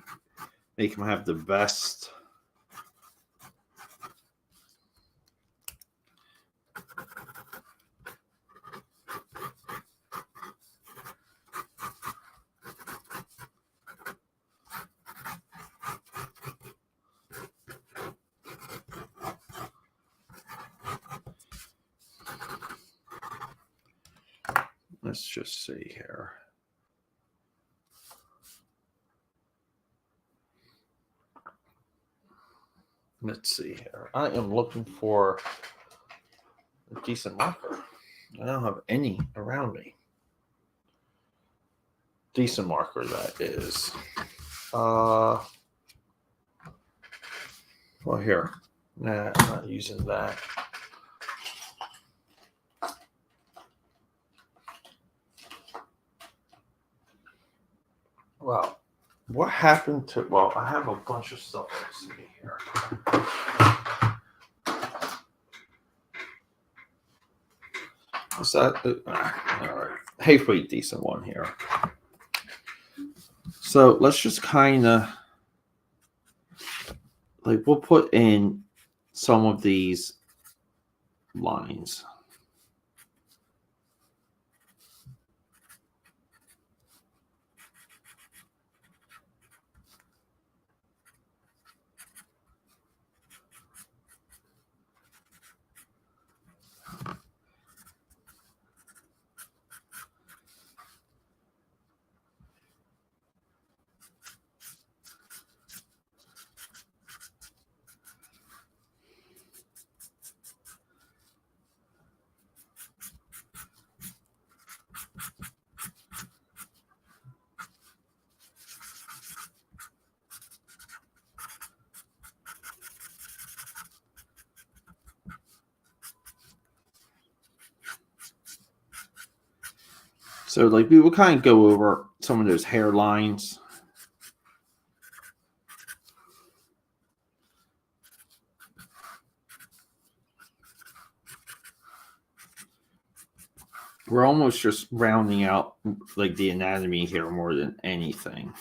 make him have the vest. Let's just see here. Let's see here. I am looking for a decent marker. I don't have any around me. Decent marker, that is. Well, here. Nah, I'm not using that. Well, what happened to... Well, I have a bunch of stuff. Let's see here. Is that... all right. Halfway decent one here. So let's just kind of... Like, we'll put in some of these lines. So, like, we will kind of go over some of those hairlines. We're almost just rounding out, like, the anatomy here more than anything.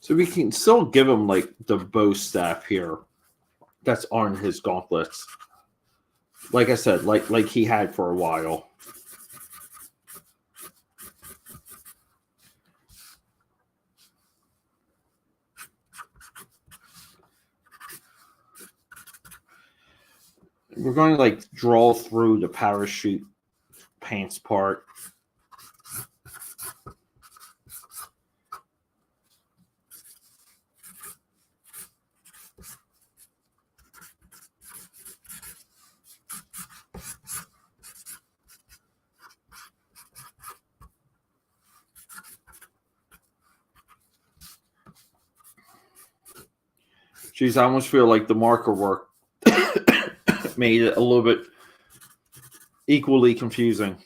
So we can still give him, like, the bow staff here that's on his gauntlets. Like I said, like he had for a while. We're going to, like, draw through the parachute pants part. Geez, I almost feel like the marker work made it a little bit equally confusing.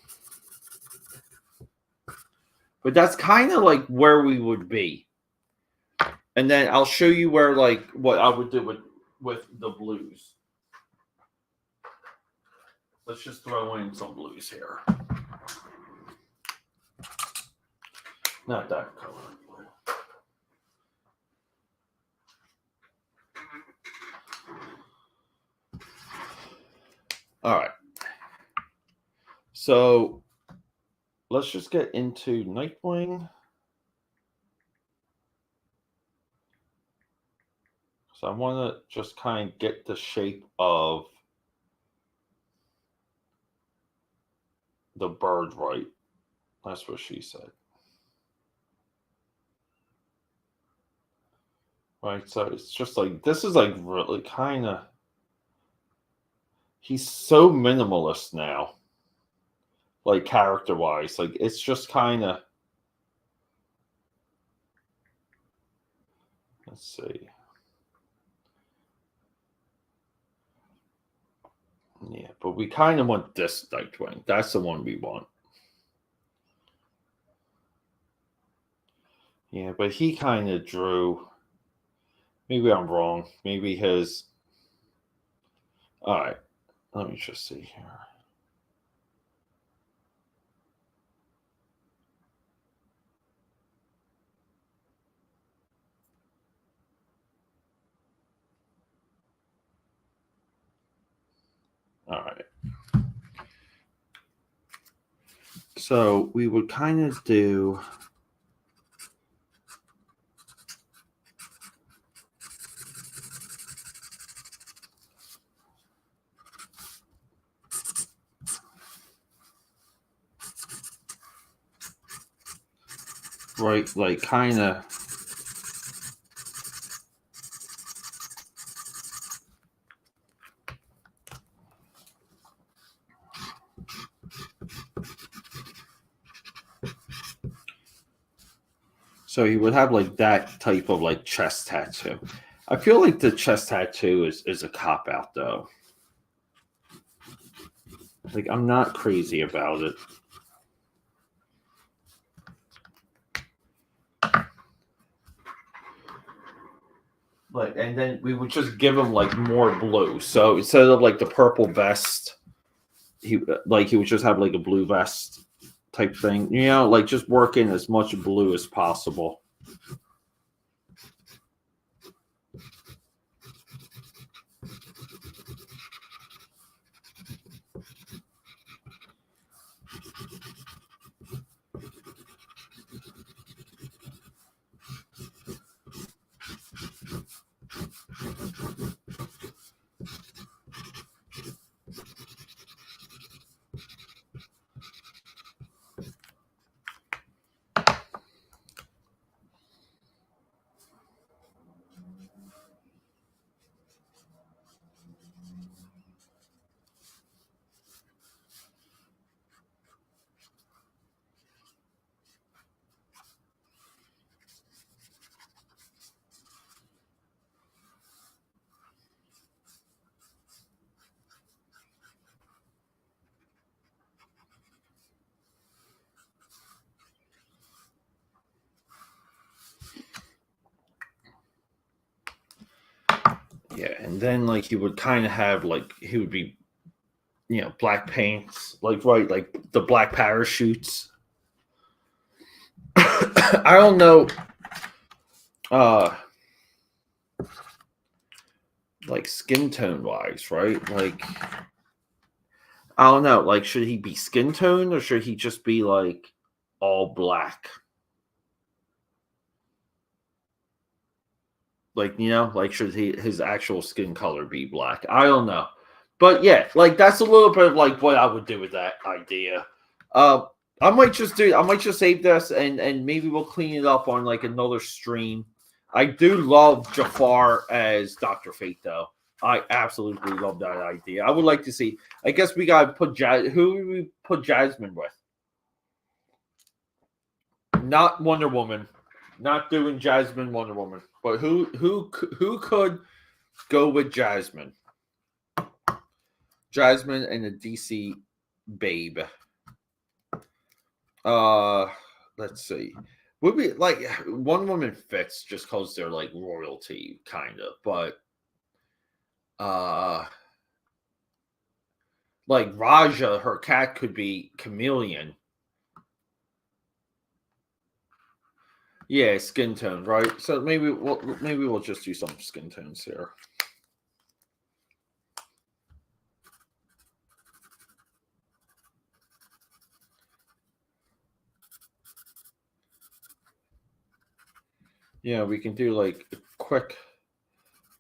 But that's kind of like where we would be. And then I'll show you where, like, what I would do with the blues. Let's just throw in some blues here. Not that color. All right. So let's just get into Nightwing. So I want to just kind of get the shape of the bird right. That's what she said. Right, so it's just like, this is like really kind of, he's so minimalist now, like character wise. Like, it's just kind of, let's see. Yeah, but we kind of want this Nightwing. That's the one we want. Yeah, but he kind of drew. Maybe I'm wrong. Maybe his. All right, let me just see here. All right. So we would kind of do. Right, like kind of. So he would have like that type of like chest tattoo. I feel like the chest tattoo is a cop out though. Like, I'm not crazy about it. Like, and then we would just give him like more blue. So instead of like the purple vest, he would just have like a blue vest type thing. You know, like just work in as much blue as possible. Yeah, and then like he would kind of have like he would be, black pants, like right, like the black parachutes. I don't know, uh, like skin tone wise, right? Like I don't know, like should he be skin tone or should he just be like all black? Like like should his actual skin color be black? I don't know, but yeah, like that's a little bit of like what I would do with that idea. Uh, I might just save this and maybe we'll clean it up on like another stream. I do love Jafar as Doctor Fate though. I absolutely love that idea. I would like to see. I guess we gotta put who would we put Jasmine with? Not Wonder Woman. Not doing Jasmine Wonder Woman. But who could go with Jasmine? Jasmine and the DC babe. Let's see. Would be like One Woman fits just because they're like royalty, kind of, but like Raja, her cat could be Chameleon. Yeah, skin tone, right? So maybe we'll just do some skin tones here. Yeah, we can do like a quick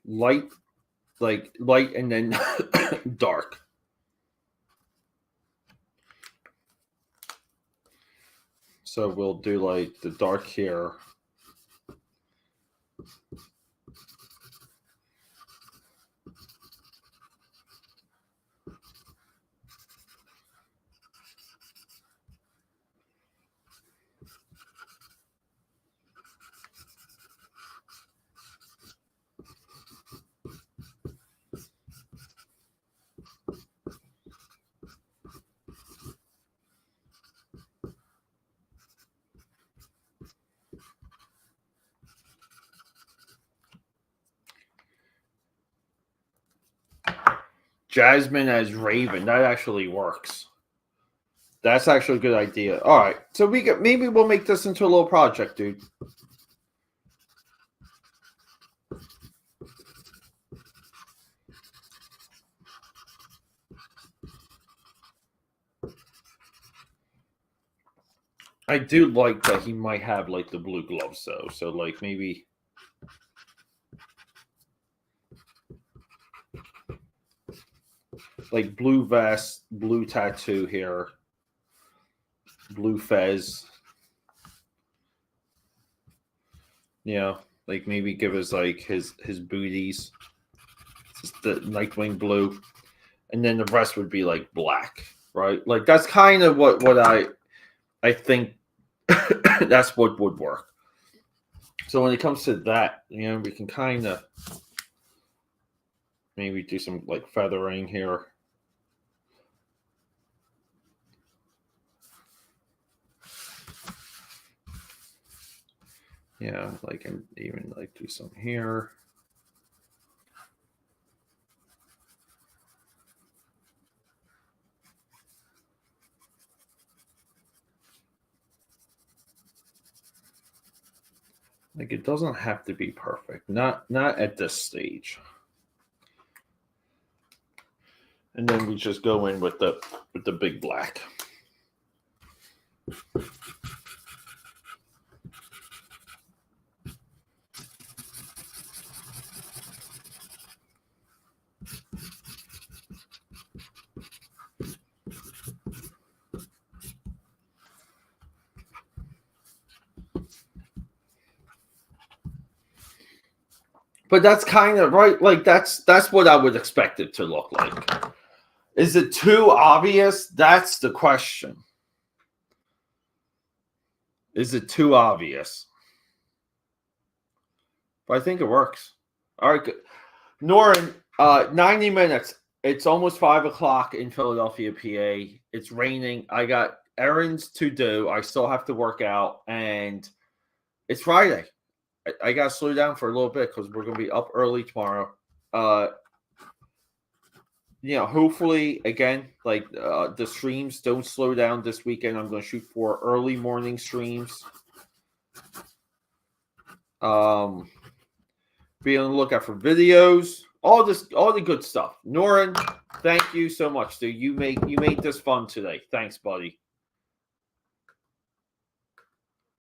light, and then dark. So we'll do like the dark here. Jasmine as Raven. That actually works. That's actually a good idea. All right. So maybe we'll make this into a little project, dude. I do like that he might have like the blue gloves though. So like maybe like blue vest, blue tattoo here, blue fez. Like maybe give us like his booties, just the Nightwing blue, and then the rest would be like black, right? Like that's kind of what I think that's what would work. So when it comes to that, we can kind of maybe do some like feathering here. Yeah, like and even like do some here. Like it doesn't have to be perfect. Not at this stage. And then we just go in with the big black. But that's kind of right. Like that's what I would expect it to look like. Is it too obvious? That's the question. Is it too obvious? But I think it works. All right, good. Norin, 90 minutes. It's almost 5 o'clock in Philadelphia, PA. It's raining. I got errands to do. I still have to work out, and it's Friday. I got to slow down for a little bit because we're going to be up early tomorrow. hopefully, again, like the streams don't slow down this weekend. I'm going to shoot for early morning streams. Be on the lookout for videos. All the good stuff. Norin, thank you so much, dude. You made this fun today. Thanks, buddy.